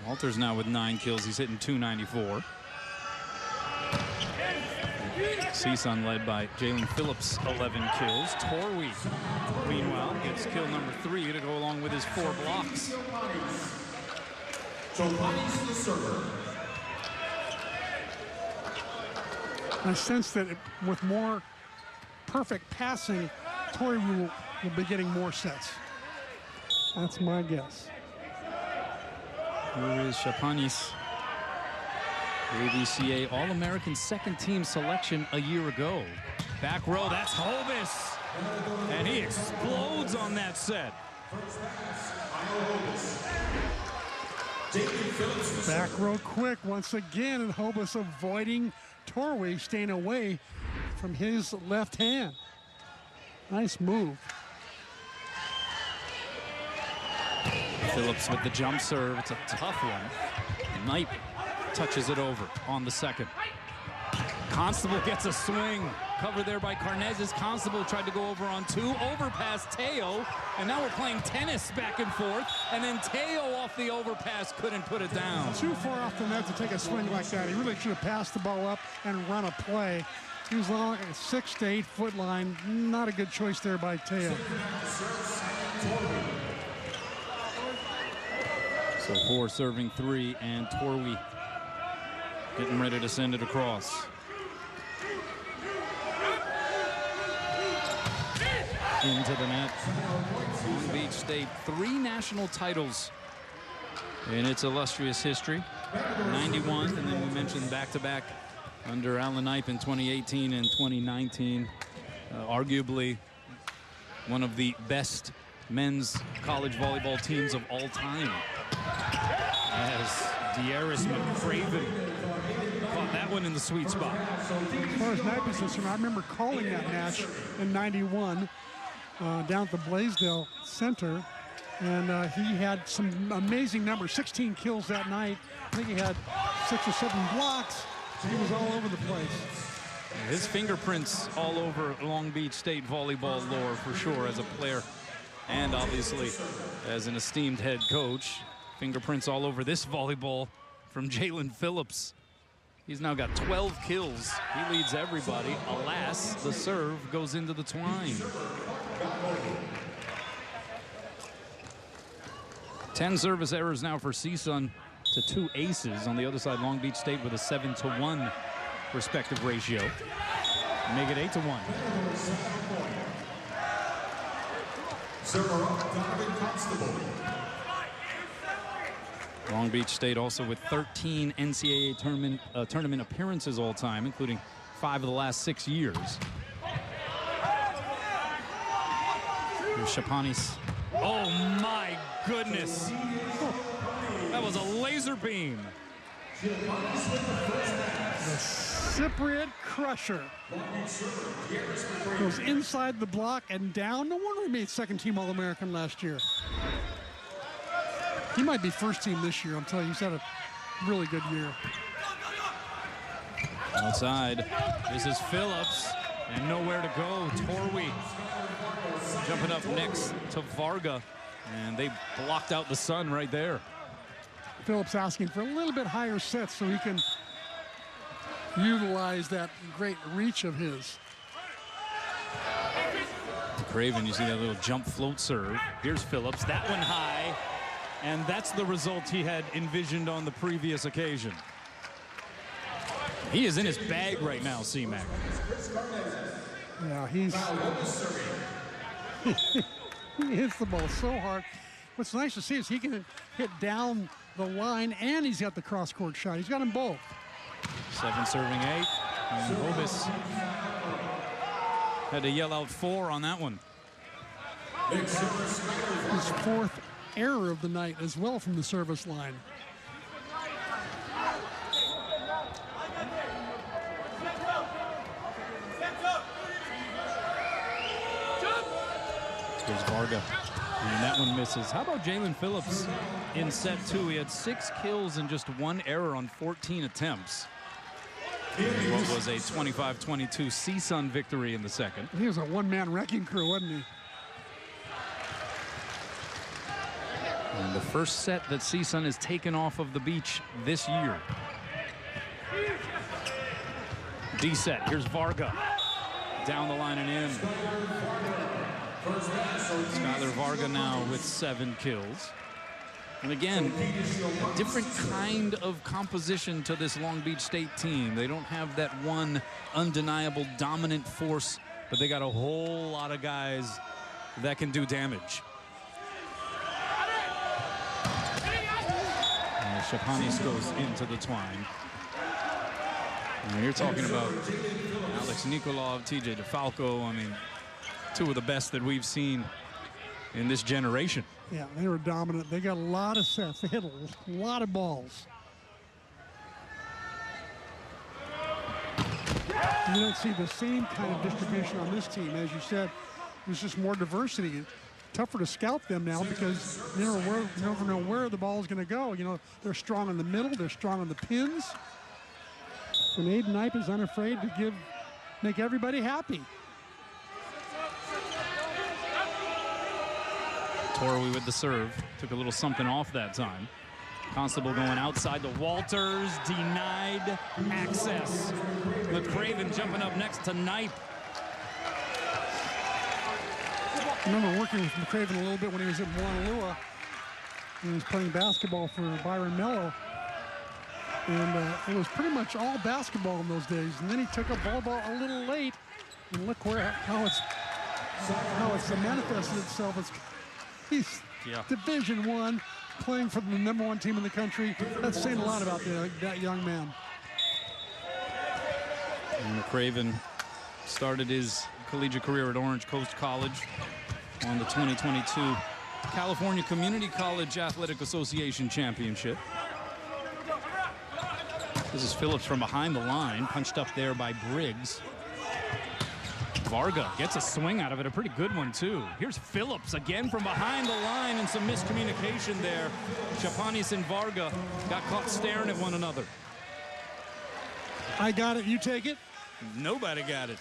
Walters now with 9 kills. He's hitting .294. CSUN led by Jalen Phillips, 11 kills. Torwey, meanwhile, gets kill number 3 to go along with his 4 blocks. I sense that with more perfect passing, Torwey will be getting more sets. That's my guess. Here is Shapanis. AVCA All-American second team selection a year ago. Back row, that's Hobus. And he explodes on that set. Back row quick once again, and Hobus avoiding Torwey, staying away from his left hand. Nice move. Phillips with the jump serve. It's a tough one. Knight touches it over on the second. Constable gets a swing. Cover there by Carnezes. Constable tried to go over on 2. Overpass Teo. And now we're playing tennis back and forth. And then Teo off the overpass couldn't put it down. Too far off the net to take a swing like that. He really should have passed the ball up and run a play. He was on like a 6 to 8 foot line. Not a good choice there by Teo. So 4 serving 3, and Torwey getting ready to send it across. Into the net. Long Beach State, 3 national titles in its illustrious history. 91, and then we mentioned back-to-back under Alan Knipe in 2018 and 2019. Arguably one of the best men's college volleyball teams of all time. As Darius McCraven caught that one in the sweet spot. As far as Knipe is concerned, I remember calling that match in 91 down at the Blaisdell Center, and he had some amazing numbers, 16 kills that night. I think he had 6 or 7 blocks. He was all over the place. His fingerprints all over Long Beach State volleyball lore for sure, as a player and obviously as an esteemed head coach. Fingerprints all over this volleyball from Jalen Phillips. He's now got 12 kills. He leads everybody. Alas, the serve goes into the twine. 10 service errors now for CSUN to 2 aces. On the other side, Long Beach State with a 7-to-1 respective ratio. Make it 8-to-1. Long Beach State also with 13 NCAA tournament appearances all time, including 5 of the last 6 years. Here's Shapanis. Oh my goodness. That was a laser beam. The Cypriot Crusher goes inside the block and down. No wonder he made second team All-American last year. He might be first team this year. I'm telling you, he's had a really good year. Outside, this is Phillips, and nowhere to go. Torwey jumping up next to Varga, and they blocked out the sun right there. Phillips asking for a little bit higher sets so he can utilize that great reach of his. Craven, you see that little jump float serve. Here's Phillips, that one high, and that's the result he had envisioned on the previous occasion. He is in his bag right now, C-Mac. Yeah, he hits the ball so hard. What's nice to see is he can hit down the line, and he's got the cross-court shot. He's got them both. 7 serving 8, and Hobus had to yell out 4 on that one. His 4th error of the night as well from the service line. Here's Varga. And that one misses. How about Jalen Phillips in set 2? He had 6 kills and just 1 error on 14 attempts. What was a 25-22 CSUN victory in the second. He was a one-man wrecking crew, wasn't he? And the first set that CSUN has taken off of the beach this year. D set. Here's Varga. Down the line and in. Skylar Varga now with 7 kills. And again, a different kind of composition to this Long Beach State team. They don't have that one undeniable dominant force, but they got a whole lot of guys that can do damage. And Chapanis goes into the twine. And you're talking about Alex Nikolov, TJ DeFalco. I mean, 2 of the best that we've seen in this generation. Yeah, they were dominant. They got a lot of sets. They hit a lot of balls. You don't see the same kind of distribution on this team. As you said, there's just more diversity. It's tougher to scout them now because you never know where the ball is going to go. You know, they're strong in the middle. They're strong on the pins. And Aiden Knipe is unafraid to make everybody happy. Torrey with the serve. Took a little something off that time. Constable going outside to Walters. Denied access. McCraven jumping up next to Knipe. I remember working with McCraven a little bit when he was at Moanalua. He was playing basketball for Byron Mello. And it was pretty much all basketball in those days. And then he took up volleyball a little late. And look how it's manifested itself. He's Division I, playing for the #1 team in the country. That's saying a lot about that young man. And McCraven started his collegiate career at Orange Coast College on the 2022 California Community College Athletic Association Championship. This is Phillips from behind the line, punched up there by Briggs. Varga gets a swing out of it, a pretty good one too. Here's Phillips again from behind the line, and some miscommunication there. Chapanis and Varga got caught staring at one another. I got it, you take it? Nobody got it.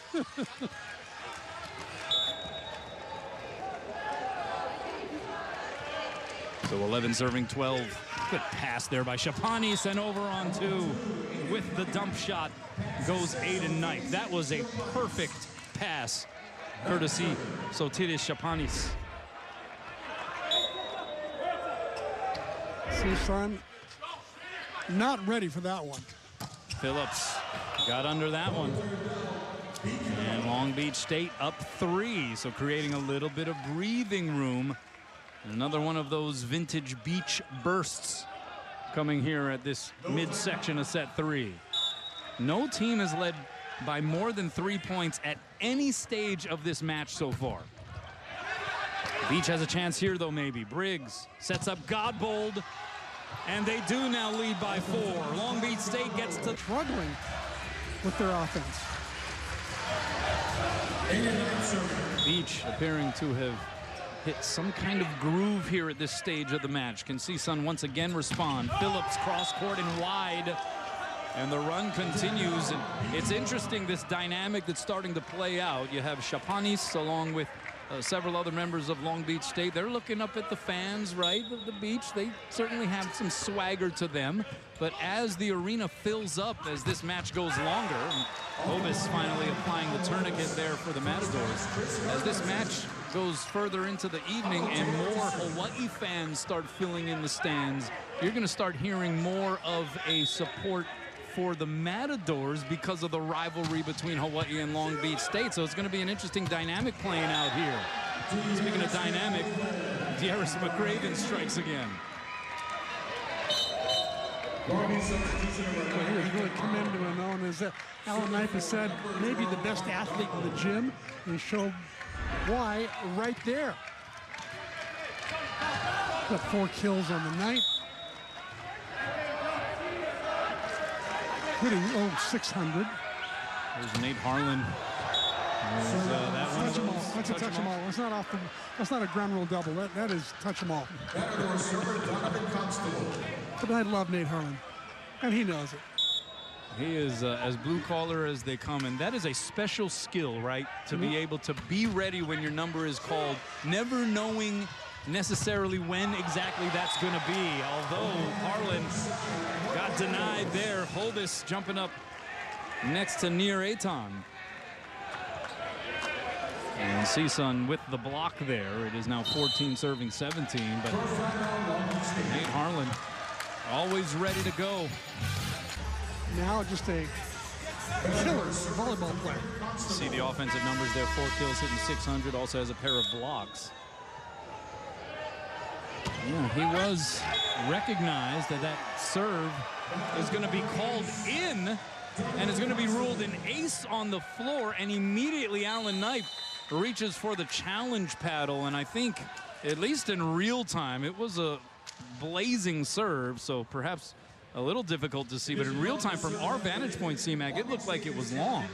So 11 serving 12. Good pass there by Chapanis, and over on 2 with the dump shot goes Aiden Knipe. That was a perfect pass, courtesy Sotiris Chapanis. CSUN not ready for that one. Phillips got under that one. And Long Beach State up 3, so creating a little bit of breathing room. Another one of those vintage beach bursts coming here at this midsection of set 3. No team has led by more than 3 points at any stage of this match so far. Beach has a chance here, though, maybe. Briggs sets up Godbold, and they do now lead by 4. Long Beach State gets to struggling with their offense. Beach appearing to have hit some kind of groove here at this stage of the match. Can CSUN once again respond? Phillips cross court and wide. And the run continues, and it's interesting, this dynamic that's starting to play out. You have Chapanis along with several other members of Long Beach State. They're looking up at the fans, right, of the beach. They certainly have some swagger to them. But as the arena fills up, as this match goes longer, and Obis finally applying the tourniquet there for the Matadors. As this match goes further into the evening and more Hawaii fans start filling in the stands, you're going to start hearing more of a support for the Matadors because of the rivalry between Hawaii and Long Beach State. So it's going to be an interesting dynamic playing out here. Speaking of dynamic, Darius McCraven strikes again. What he was really commended on is that Alan Knipe has said maybe the best athlete in the gym, and he showed why right there. Got 4 kills on the night. Hitting 600. There's Nate Harlan Touch them all. That's a touch them all. It's not off the. That's not a ground rule double. That is touch them all. But I love Nate Harlan, and he knows it. He is as blue collar as they come, and that is a special skill, right? To be able to be ready when your number is called, never knowing necessarily when exactly that's going to be. Although Harlan got denied there. Hobus jumping up next to Nir Eitan. And Season with the block there. It is now 14 serving 17, but Nate Harlan always ready to go. Now just a killer volleyball player. See the offensive numbers there, 4 kills, hitting 600, also has a pair of blocks. Yeah, he was recognized that serve is going to be called in and is going to be ruled an ace on the floor, and immediately Alan Knipe reaches for the challenge paddle, and I think, at least in real time, it was a blazing serve, so perhaps a little difficult to see, but in real time from our vantage point, C-Mac, it looked like it was long.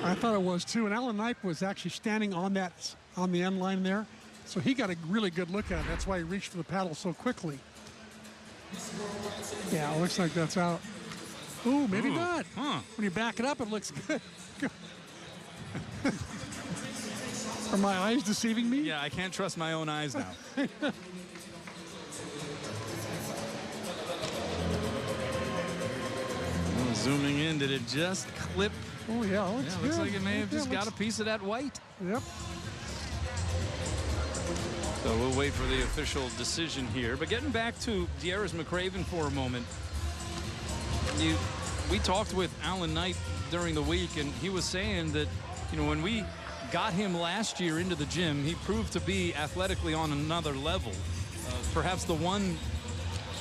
I thought it was too, and Alan Knipe was actually standing on the end line there, so he got a really good look at it. That's why he reached for the paddle so quickly. Yeah, it looks like that's out. Ooh, maybe not. Huh. When you back it up, it looks good. Are my eyes deceiving me? Yeah, I can't trust my own eyes now. Zooming in, did it just clip? Oh, yeah. Looks like it may have just got a piece of that white. Yep. So we'll wait for the official decision here. But getting back to Darius McCraven for a moment, we talked with Alan Knight during the week, and he was saying that, you know, when we got him last year into the gym, he proved to be athletically on another level. Perhaps the one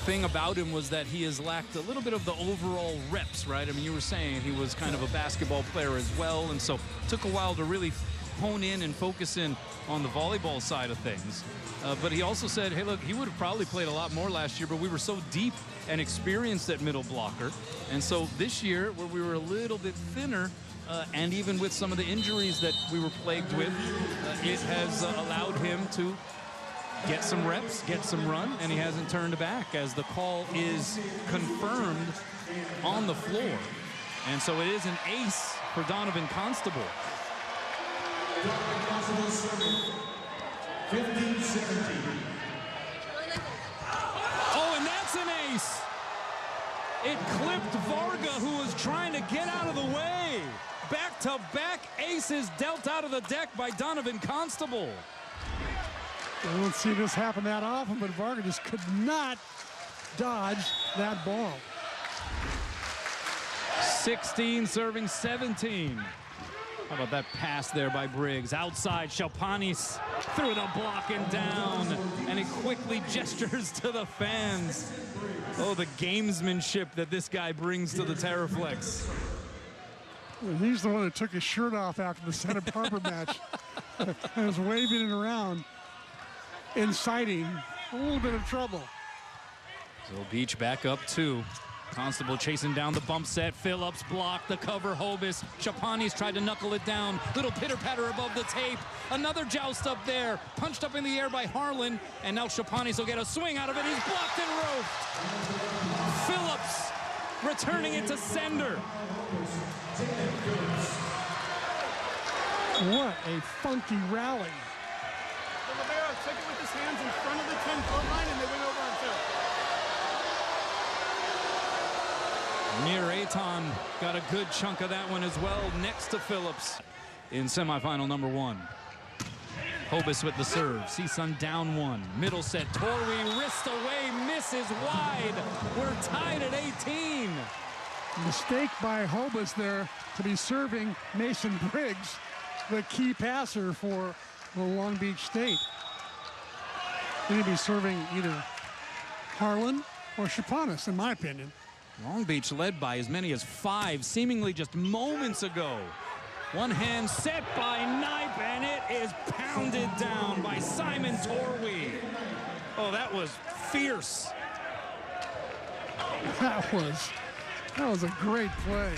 thing about him was that he has lacked a little bit of the overall reps, right? I mean, you were saying he was kind of a basketball player as well, and so it took a while to really hone in and focus in on the volleyball side of things. But he also said, hey, look, he would have probably played a lot more last year, but we were so deep and experienced at middle blocker. And so this year, where we were a little bit thinner, and even with some of the injuries that we were plagued with, it has allowed him to get some reps, get some run, and he hasn't turned back as the call is confirmed on the floor. And so it is an ace for Donovan Constable. 15-17. Oh, and that's an ace. It clipped Varga, who was trying to get out of the way. Back-to-back aces dealt out of the deck by Donovan Constable. I don't see this happen that often, but Varga just could not dodge that ball. 16 serving 17. How about that pass there by Briggs? Outside, Shalpanis through the block and down. And he quickly gestures to the fans. Oh, the gamesmanship that this guy brings to the Terraflex. He's the one that took his shirt off after the Santa Barbara match. And was waving it around, inciting a little bit of trouble. So Beach back up 2. Constable chasing down the bump set. Phillips blocked the cover. Hobus. Chapanis tried to knuckle it down. Little pitter-patter above the tape. Another joust up there. Punched up in the air by Harlan. And now Chapanis will get a swing out of it. He's blocked and roped. Phillips returning it to sender. What a funky rally. Libero took it with his hands in front of the 10-foot line, and they went over on 2. Nir Eitan got a good chunk of that one as well, next to Phillips in semifinal number 1. Hobus with the serve. Seasun down 1. Middle set. Torrey wrist away, misses wide. We're tied at 18. Mistake by Hobus there to be serving Mason Briggs, the key passer for the Long Beach State. He'd be serving either Harlan or Chapanis, in my opinion. Long Beach led by as many as 5 seemingly just moments ago. One hand set by Knipe, and it is pounded down by Simon Torwey. Oh, that was fierce. That was a great play.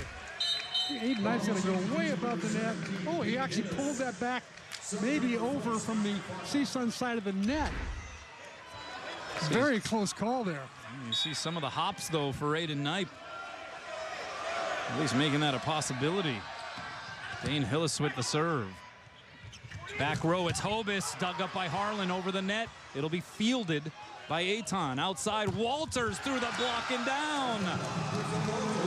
Aiden Knight's going to go way above the net. Oh, he actually pulled that back maybe over from the CSUN side of the net. Very close call there. You see some of the hops, though, for Aiden Knight. At least making that a possibility. Dane Hillis with the serve. Back row, it's Hobus, dug up by Harlan over the net. It'll be fielded by Aton. Outside, Walters through the block and down.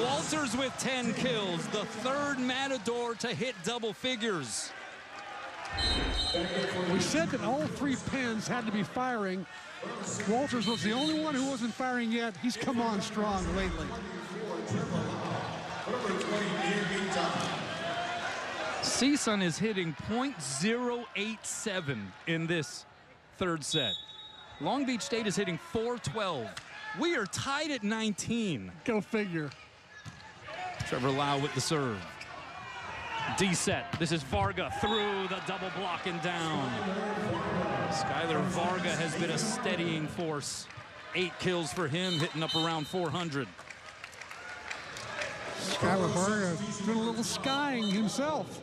Walters with 10 kills, the third Matador to hit double figures. We said that all three pins had to be firing. Walters was the only one who wasn't firing yet. He's come on strong lately. CSUN is hitting .087 in this third set. Long Beach State is hitting .412. We are tied at 19. Go figure. Trevor Lau with the serve. D set. This is Varga through the double block and down. Skylar Varga has been a steadying force. 8 kills for him, hitting up around 400. Skylar Varga doing a little skying himself.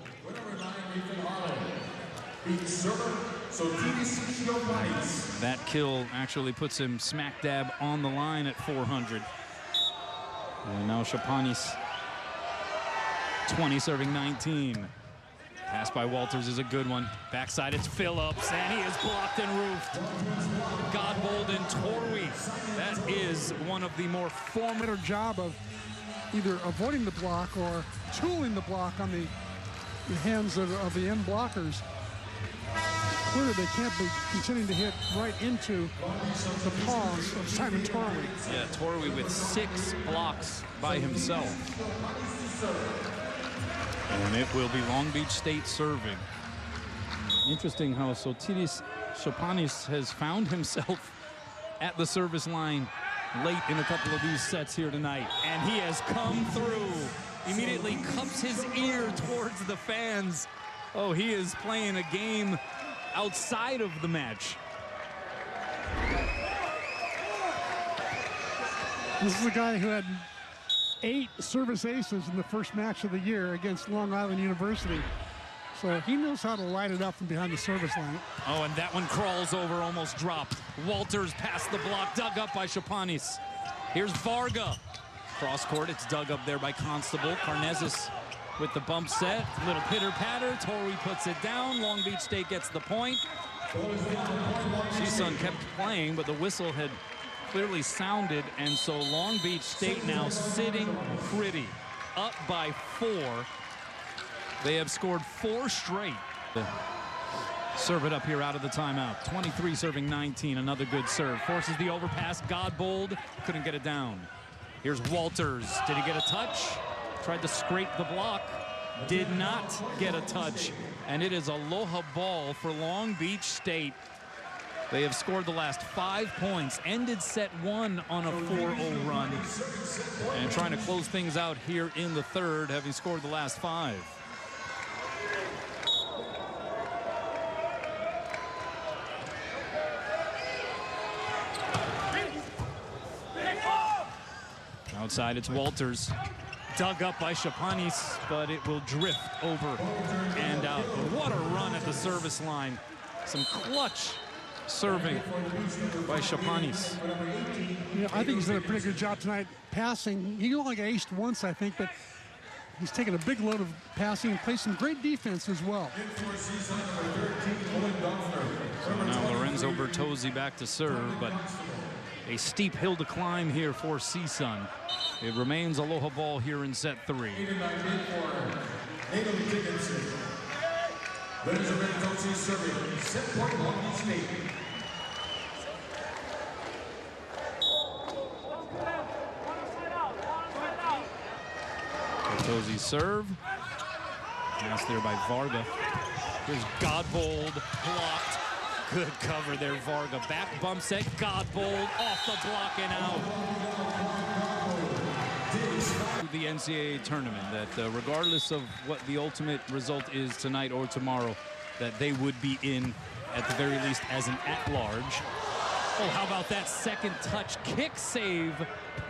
That kill actually puts him smack dab on the line at 400. And now Shapanis, 20 serving 19. Pass by Walters is a good one. Backside, it's Phillips, and he is blocked and roofed. Godbold and Torwey. That is one of the more Better job of either avoiding the block or tooling the block on the hands of the end blockers. Clearly, they can't be continuing to hit right into the paws of Simon Torwey. Yeah, Torwey with 6 blocks by himself. And it will be Long Beach State serving. Interesting how Sotiris Shapanis has found himself at the service line late in a couple of these sets here tonight. And he has come through. Immediately cups his ear towards the fans. Oh, he is playing a game outside of the match. This is a guy who had 8 service aces in the first match of the year against Long Island University. So he knows how to light it up from behind the service line. Oh, and that one crawls over, almost dropped. Walters past the block, dug up by Shapanis. Here's Varga. Cross court, it's dug up there by Constable. Karnezis with the bump set. Little pitter-patter. Torrey puts it down. Long Beach State gets the point. CSUN kept playing, but the whistle had clearly sounded, and so Long Beach State now sitting pretty, up by 4. They have scored 4 straight. Serve it up here out of the timeout. 23 serving 19, another good serve. Forces the overpass, Godbold couldn't get it down. Here's Walters, did he get a touch? Tried to scrape the block, did not get a touch. And it is aloha ball for Long Beach State. They have scored the last 5 points, ended set 1 on a 4-0 run. And trying to close things out here in the third, having scored the last 5. Outside, it's Walters. Dug up by Shapanis, but it will drift over and out. What a run at the service line. Some clutch serving by Shapanis. Yeah, I think he's done a pretty good job tonight passing. He only got aced once, I think, but he's taken a big load of passing and played some great defense as well. So now Lorenzo Bertozzi back to serve, but a steep hill to climb here for CSUN. It remains aloha ball here in set 3. Bertozzi serve. Pass there by Varga. Here's Godbold blocked. Good cover there, Varga. Back bump set, Godbold off the block and out. The NCAA tournament, that regardless of what the ultimate result is tonight or tomorrow, that they would be in at the very least as an at-large. Oh, how about that second touch kick save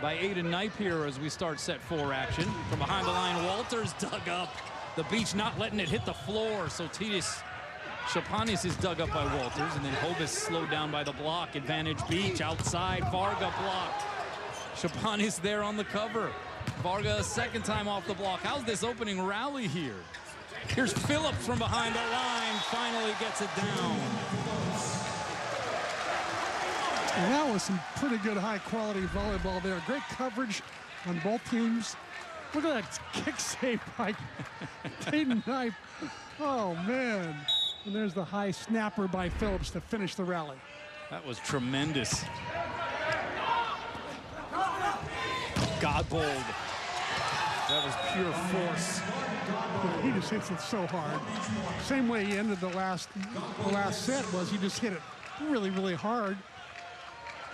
by Aiden Knipe here as we start set 4 action. From behind the line, Walters dug up. The Beach not letting it hit the floor, so Titus Shapanis is dug up by Walters, and then Hobus slowed down by the block. Advantage Beach outside, Varga blocked. Shapanis there on the cover. Varga a second time off the block. How's this opening rally here? Here's Phillips from behind the line, finally gets it down. And that was some pretty good high-quality volleyball there. Great coverage on both teams. Look at that kick save by Aiden Knipe. Oh, man. And there's the high snapper by Phillips to finish the rally. That was tremendous. Godbold. That was pure force. He just hits it so hard. Same way he ended the last set was he just hit it really, really hard.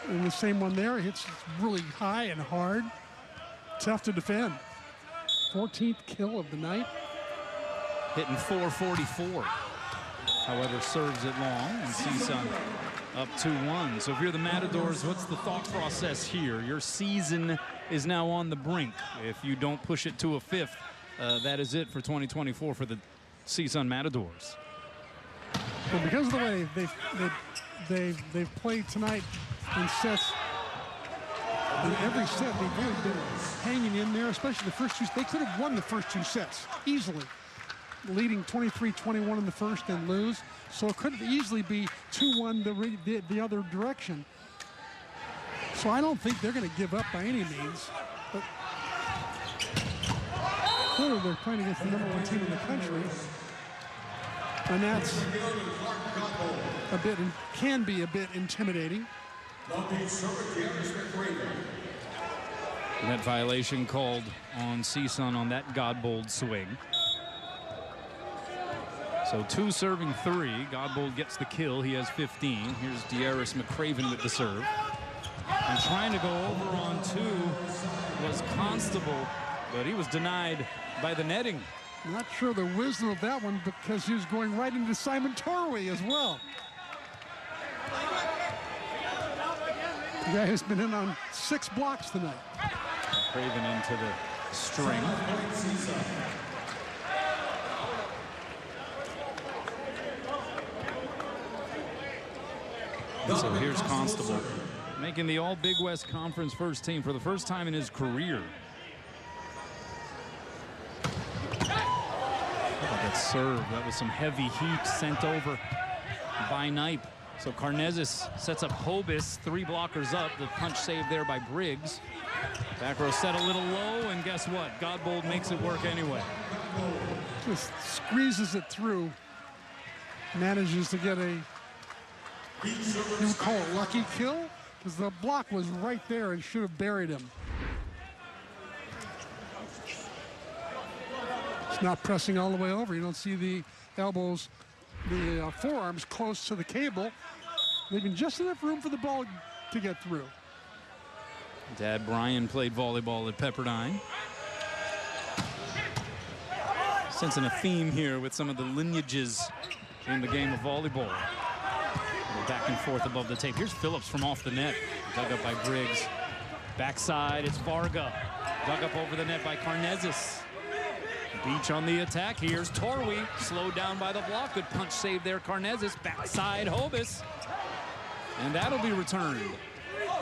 And the same one there, he hits really high and hard. Tough to defend. 14th kill of the night. Hitting 444. However, serves it long, and CSUN up 2-1. So if you're the Matadors, what's the thought process here? Your season is now on the brink. If you don't push it to a 5th, that is it for 2024 for the CSUN Matadors. Well, because of the way they've played tonight in sets, in every set they've really been hanging in there, especially the first 2. They could have won the first 2 sets easily, leading 23-21 in the first and lose. So it could easily be 2-1 the other direction. So I don't think they're going to give up by any means. But clearly they're playing against the #1 team in the country. And that's a bit, can be a bit intimidating. Net violation called on CSUN on that Godbold swing. So 2 serving 3. Godbold gets the kill. He has 15. Here's De'Aris McCraven with the serve. And trying to go over on 2 was Constable, but he was denied by the netting. Not sure the wisdom of that one because he was going right into Simon Torway as well. The guy who's been in on 6 blocks tonight. Craven into the string. And so here's Constable making the All Big West Conference first team for the first time in his career. That serve, that was some heavy heat sent over by Knipe. So Karnezis sets up Hobus, 3 blockers up. The punch save there by Briggs. Back row set a little low, and guess what? Godbold makes it work anyway. Just squeezes it through. Manages to get a, you would call it lucky kill, because the block was right there and should have buried him. It's not pressing all the way over. You don't see the elbows, the forearms close to the cable, leaving just enough room for the ball to get through. Dad Brian played volleyball at Pepperdine. Sensing a theme here with some of the lineages in the game of volleyball. Back and forth above the tape. Here's Phillips from off the net. Dug up by Briggs. Backside, it's Varga. Dug up over the net by Karnezis. Beach on the attack. Here's Torway. Slowed down by the block. Good punch save there, Karnezis. Backside, Hobus. And that'll be returned.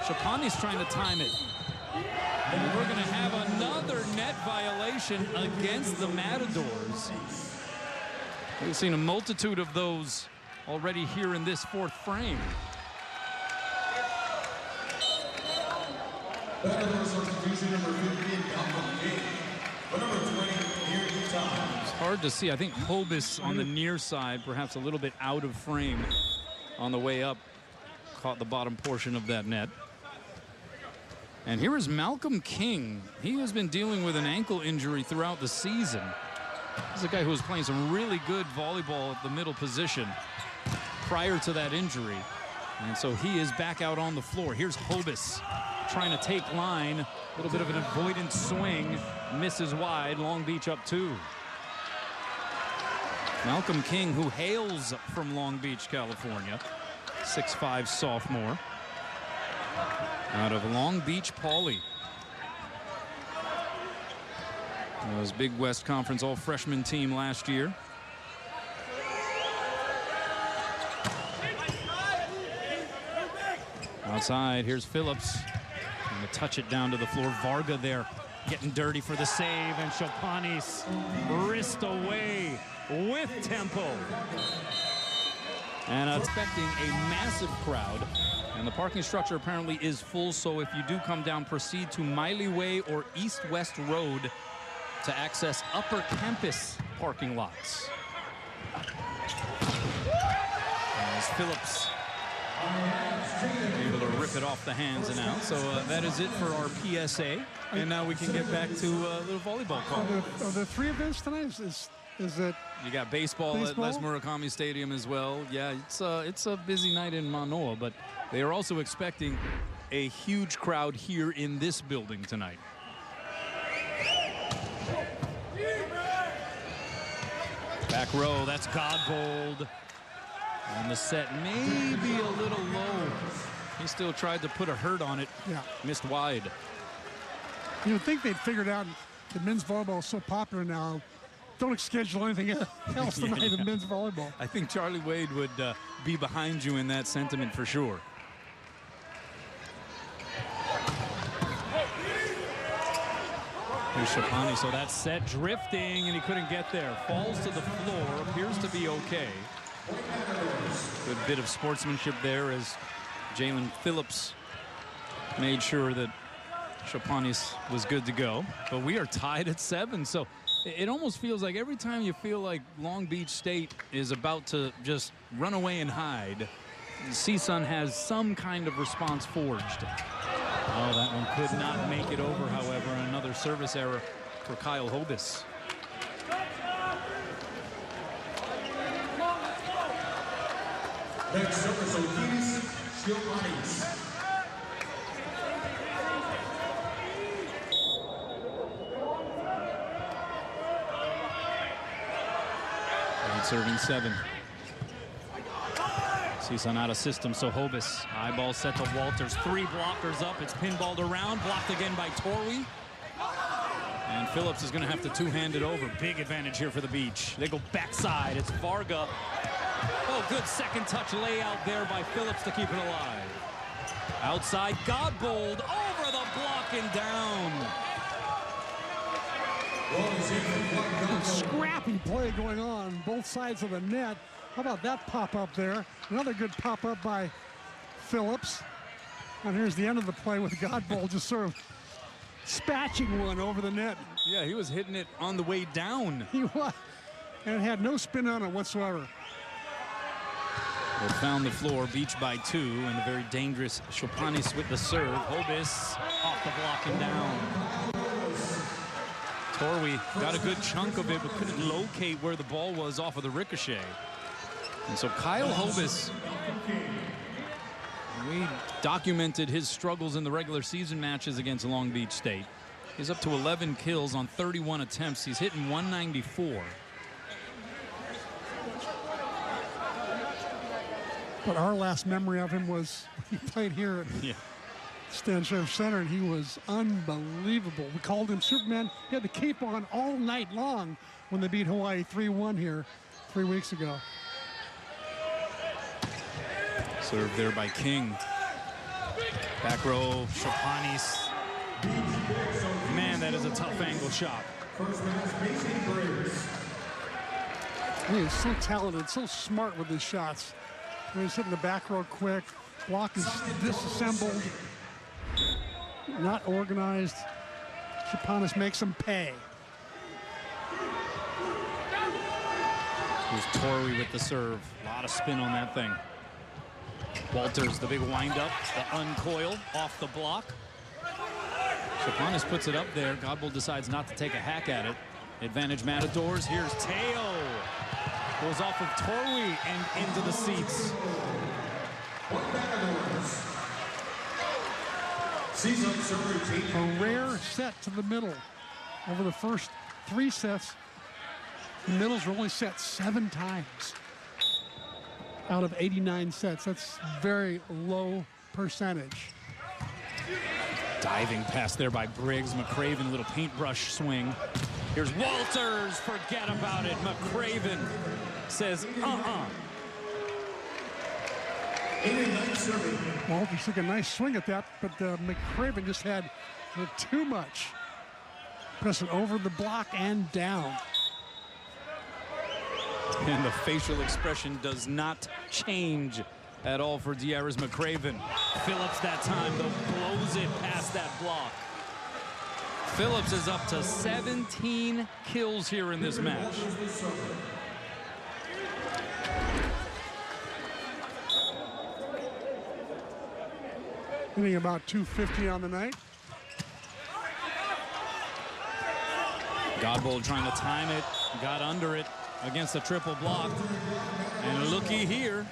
Shapani's trying to time it. And we're going to have another net violation against the Matadors. We've seen a multitude of those already here in this 4th frame. It's hard to see. I think Hobus on the near side, perhaps a little bit out of frame on the way up, caught the bottom portion of that net. And here is Malcolm King. He has been dealing with an ankle injury throughout the season. He's a guy who was playing some really good volleyball at the middle position prior to that injury. And so he is back out on the floor. Here's Hobus trying to take line. A little bit of an avoidant swing. Misses wide. Long Beach up 2. Malcolm King, who hails from Long Beach, California. 6'5" sophomore. out of Long Beach Poly. That was Big West Conference all-freshman team last year. Outside, here's Phillips. Going to touch it down to the floor. Varga there getting dirty for the save, and Chopanis wrist away with tempo. And expecting a massive crowd. And the parking structure apparently is full, so if you do come down, proceed to Miley Way or East-West Road to access upper campus parking lots. As Phillips able to rip it off the hands and out. So that is it for our PSA. And now we can get back to a little volleyball call. Are there 3 events tonight? Is it? You got baseball at Les Murakami Stadium as well. Yeah, it's a busy night in Manoa, but they are also expecting a huge crowd here in this building tonight. Back row, that's Godbold. And the set may be a little low. He still tried to put a hurt on it. Yeah. Missed wide. You would think they'd figured out that men's volleyball is so popular now. Don't schedule anything else tonight in men's volleyball. I think Charlie Wade would be behind you in that sentiment for sure. Here's Chapani, so that's set drifting, and he couldn't get there. Falls to the floor, appears to be okay. Good bit of sportsmanship there as Jalen Phillips made sure that Chapanis was good to go. But we are tied at 7, so it almost feels like every time you feel like Long Beach State is about to just run away and hide, CSUN has some kind of response forged. Oh, that one could not make it over, however. Another service error for Kyle Hobis. Next service, Okinis Shilmanis. Serving 7. CSUN out of system, so Hobis. High ball set to Walters. 3 blockers up. It's pinballed around. Blocked again by Torwi. And Phillips is going to have to two-hand it over. Big advantage here for the Beach. They go backside. It's Varga. Oh, good second touch layout there by Phillips to keep it alive. Outside, Godbold over the block and down. Scrappy play going on both sides of the net. How about that pop-up there? Another good pop-up by Phillips. And here's the end of the play with Godbold just sort of spatching one over the net. Yeah, he was hitting it on the way down. He was. And it had no spin on it whatsoever. They found the floor, Beach by 2, and a very dangerous Chopanis with the serve. Hobis off the block and down. Torwi got a good chunk of it, but couldn't locate where the ball was off of the ricochet. And so Kyle Hobis, we documented his struggles in the regular season matches against Long Beach State. He's up to 11 kills on 31 attempts. He's hitting 194. But our last memory of him was he played here at Stanshire Center, and he was unbelievable. We called him Superman. He had the cape on all night long when they beat Hawaii 3-1 here 3 weeks ago. Served there by King. Back row, Chopanis. Man, that is a tough angle shot. He is so talented, so smart with his shots. He's hitting the back row quick. Block is disassembled. Not organized. Chapanis makes him pay. Here's Torwi with the serve. A lot of spin on that thing. Walters, the big windup, the uncoil off the block. Chapanis puts it up there. Godbold decides not to take a hack at it. Advantage Matadors. Here's Teo. Goes off of Torwi and into the seats. A rare set to the middle. Over the first 3 sets, the middles were only set 7 times out of 89 sets. That's very low percentage. Diving pass there by Briggs. McCraven, little paintbrush swing. Here's Walters. Forget about it. McCraven says, Walters took a nice swing at that, but McCraven just had too much. Pressing over the block and down. And the facial expression does not change at all for De'Aris McCraven. Phillips that time, though, blows it past that block. Phillips is up to 17 kills here in this match. Hitting about 250 on the night. Godbold trying to time it, got under it against a triple block. And looky here,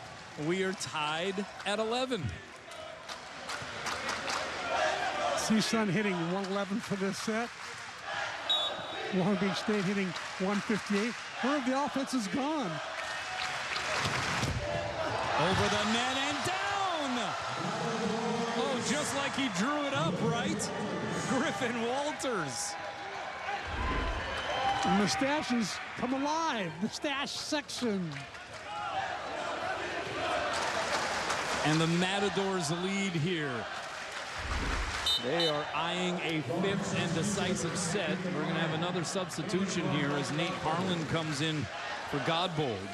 we are tied at 11. CSUN hitting 111 for this set. Long Beach State hitting 158. Where have the offenses gone? Over the net and down! Oh, just like he drew it up, right? Griffin Walters. The mustaches come alive. Mustache section. And the Matadors lead here. They are eyeing a 5th and decisive set. We're going to have another substitution here as Nate Harlan comes in for Godbold.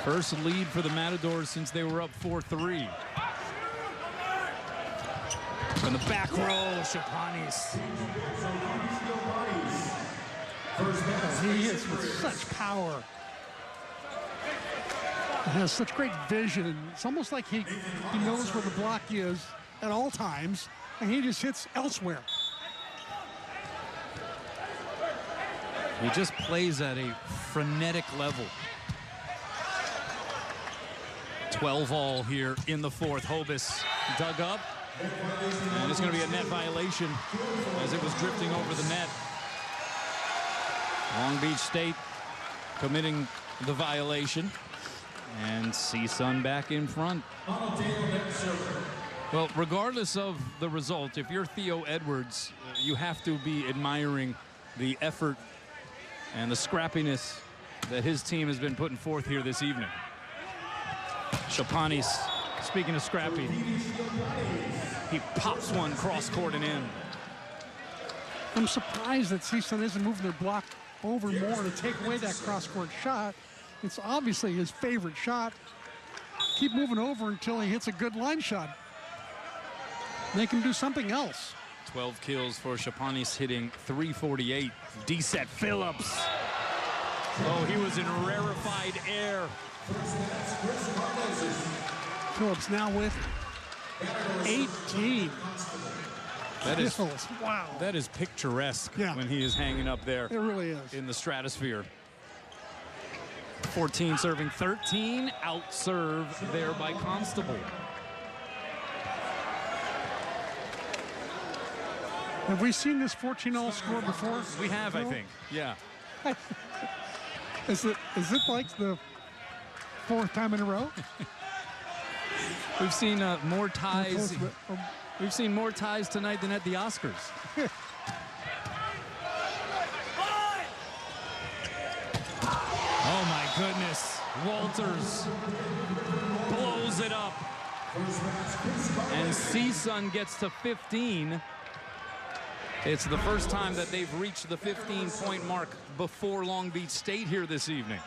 First lead for the Matadors since they were up 4-3. From the back row, Shapanis. He hits with such power. He has such great vision. It's almost like he knows where the block is at all times, and he just hits elsewhere. He just plays at a frenetic level. 12-all here in the 4th. Hobus dug up, and it's going to be a net violation as it was drifting over the net. Long Beach State committing the violation. And CSUN back in front. Well, regardless of the result, if you're Theo Edwards, you have to be admiring the effort and the scrappiness that his team has been putting forth here this evening. Shapanis, speaking of scrappy, he pops one cross court and in. I'm surprised that CSUN isn't moving their block over more to take away that cross-court shot. It's obviously his favorite shot. Keep moving over until he hits a good line shot. Make him do something else. 12 kills for Shapanis, hitting .348. D-set Phillips. Oh, he was in rarefied air. Phillips now with 18. That is, wow. That is picturesque when he is hanging up there. It really is. In the stratosphere. 14 serving 13, out serve there by Constable. Have we seen this 14-all score before? We have, I think. Yeah. Is it like the 4th time in a row? We've seen more ties. We've seen more ties tonight than at the Oscars. Oh my goodness, Walters blows it up. And CSUN gets to 15. It's the first time that they've reached the 15-point mark before Long Beach State here this evening.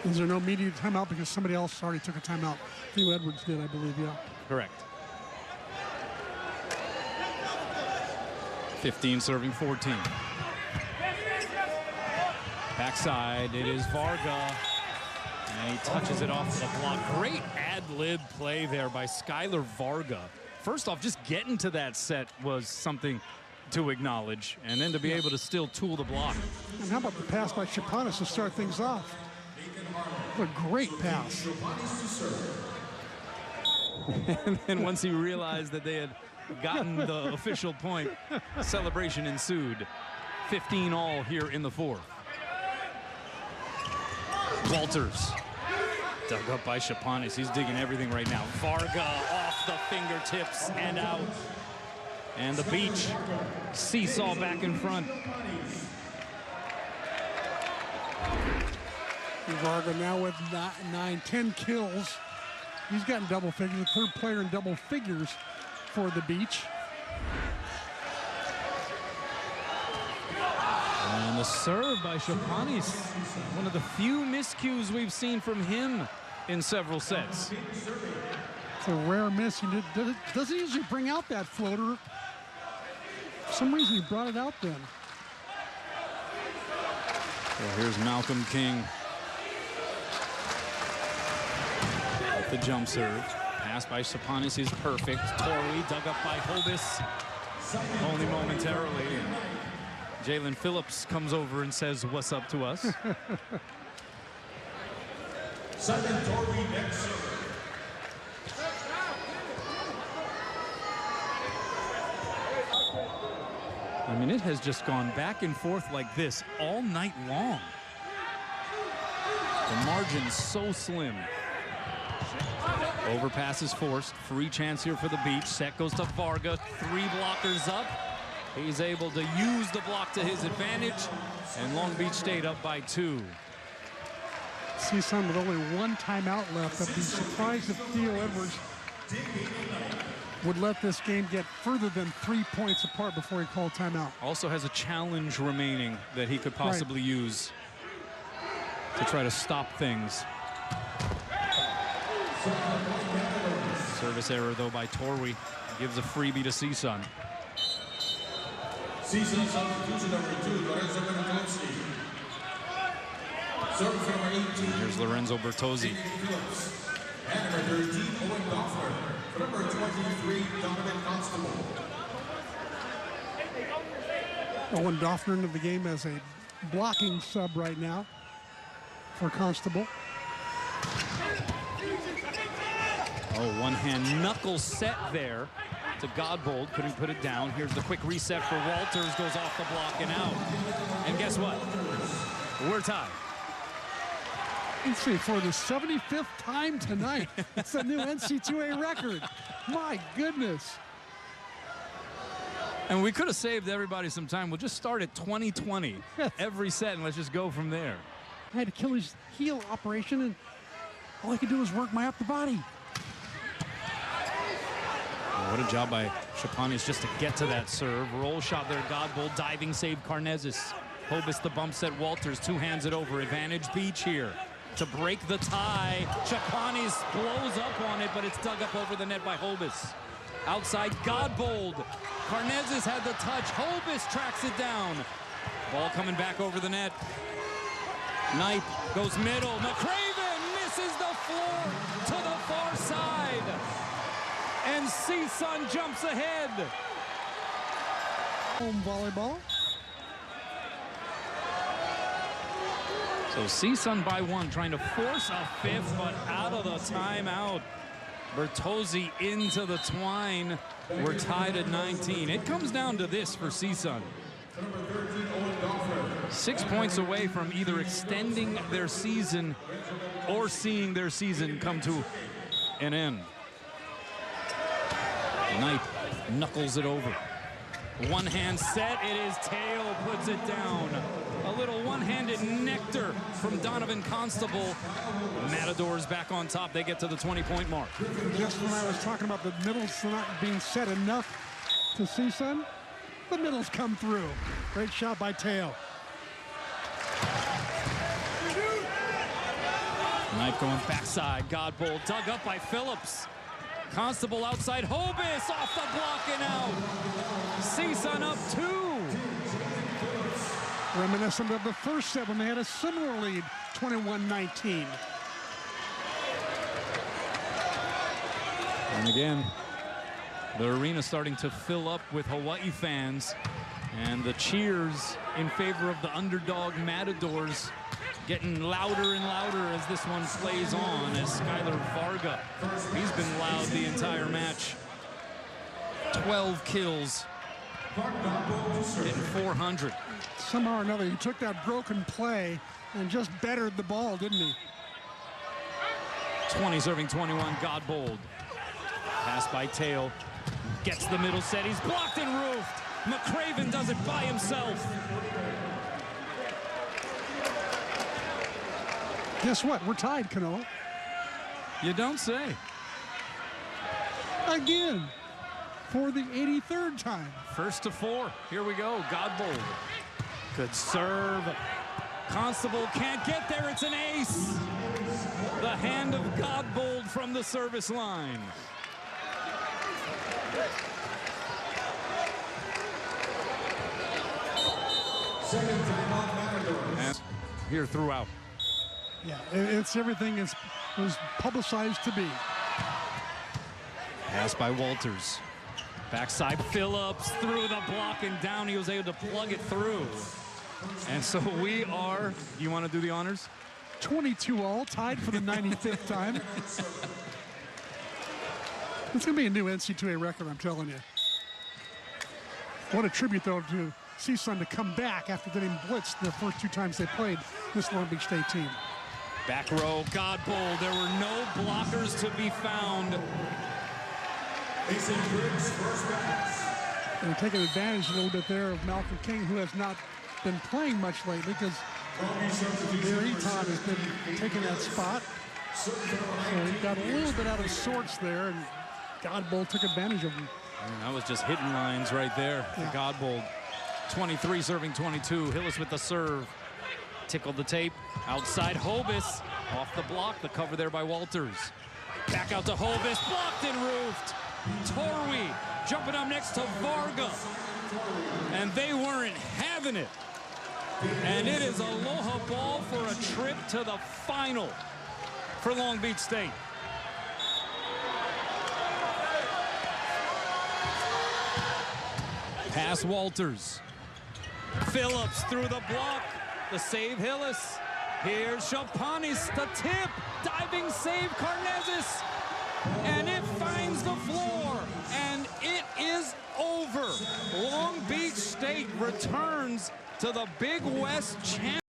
Is there no immediate timeout because somebody else already took a timeout? Theo Edwards did, I believe, yeah. Correct. 15 serving 14. Backside, it is Varga. And he touches it off the block. Great ad-lib play there by Skylar Varga. First off, just getting to that set was something to acknowledge. And then to be able to still tool the block. And how about the pass by Shapanis to start things off? What a great pass. And then once he realized that they had gotten the official point, celebration ensued. 15 all here in the fourth. Walters dug up by Shapanis. He's digging everything right now. Varga off the fingertips and out. And the Beach seesaw back in front. Varga now with 10 kills. He's gotten double figures, the third player in double figures for the Beach. And the serve by Shapanis. One of the few miscues we've seen from him in several sets. It's a rare miss. He doesn't usually bring out that floater. For some reason, he brought it out then. So here's Malcolm King. With the jump serve. Pass by Shapanis is perfect. Torrey dug up by Hobis. Only momentarily. Jalen Phillips comes over and says, "What's up?" to us. Simon Torrey next serve. I mean, it has just gone back and forth like this all night long. The margin's so slim. Overpass is forced. Free chance here for the Beach. Set goes to Varga. 3 blockers up. He's able to use the block to his advantage. And Long Beach stayed up by 2. CSUN with only 1 timeout left. I'd be surprised if Theo Edwards would let this game get further than 3 points apart before he called timeout. Also has a challenge remaining that he could possibly use to try to stop things. Service error, though, by Torrey. Gives a freebie to CSUN. CSUN substitution number 2, Lorenzo Bertozzi. Service number 18. Here's Lorenzo Bertozzi. Phillips. And number 13, Owen Goffler. For number 23, Donovan Constable. Owen Doffner into the game as a blocking sub right now for Constable. Oh, one-hand knuckle set there to Godbold. Couldn't put it down. Here's the quick reset for Walters. Goes off the block and out. And guess what? We're tied. Let's see, for the 75th time tonight. It's a new NC2A record. My goodness. And we could have saved everybody some time. We'll just start at 20-20 every set, and let's just go from there. I had Achilles heel operation, and all I could do was work my upper body. What a job by Shapanis just to get to that serve. Roll shot there, Godbold, diving save Karnezis. Hobis the bump set, Walters, 2 hands it over. Advantage Beach here to break the tie. Shapanis blows up on it, but it's dug up over the net by Hobis. Outside, Godbold. Karnezis had the touch. Hobis tracks it down. Ball coming back over the net. Knight goes middle. McCraven misses the floor to the far side. And CSUN jumps ahead. Home volleyball. So CSUN by 1, trying to force a 5th, but out of the timeout. Bertozzi into the twine. We're tied at 19. It comes down to this for CSUN. 6 points away from either extending their season or seeing their season come to an end. Knight knuckles it over. One hand set, it is tail, puts it down. A little one-handed nectar from Donovan Constable. Matadors back on top. They get to the 20-point mark. Just when I was talking about the middles not being set enough to CSUN, the middles come through. Great shot by Tail. Knight going backside. Godbold dug up by Phillips. Constable outside. Hobis off the block and out. CSUN up 2. Reminiscent of the first set when they had a similar lead, 21-19. And again, the arena starting to fill up with Hawaii fans, and the cheers in favor of the underdog Matadors getting louder and louder as this one plays on, as Skylar Varga, he's been loud the entire match. 12 kills in 400. Somehow or another, he took that broken play and just bettered the ball, didn't he? 20 serving 21, Godbold. Pass by Tail. Gets the middle set. He's blocked and roofed. McCraven does it by himself. Guess what? We're tied, Canoa. You don't say. Again, for the 83rd time. First to 4. Here we go. Godbold. Good serve. Constable can't get there. It's an ace. The hand of Godbold from the service line. Second timeout, Matadors. Here throughout. Yeah, it's everything it was publicized to be. Pass by Walters. Backside Phillips through the block and down. He was able to plug it through. And so we are, you want to do the honors? 22 all, tied for the 95th time. It's going to be a new NC2A record, I'm telling you. What a tribute, though, to CSUN to come back after getting blitzed the first 2 times they played this Long Beach State team. Back row, Godbold. There were no blockers to be found. Mason Briggs, first pass. And taking advantage a little bit there of Malcolm King, who has not been playing much lately because Gary Todd has been taking that spot. So he got a little bit out of sorts there, and Godbold took advantage of him. And that was just hitting lines right there for Godbold. 23 serving 22. Hillis with the serve. Tickled the tape. Outside Hobus. Off the block. The cover there by Walters. Back out to Hobus. Blocked and roofed. Torwey jumping up next to Varga. And they weren't having it. And it is Aloha ball for a trip to the final for Long Beach State. Pass Walters. Phillips through the block. The save Hillis. Here's Chapanis, the tip. Diving save Karnezis. And it finds the floor. And it is over. Long Beach State returns to the Big West Championship.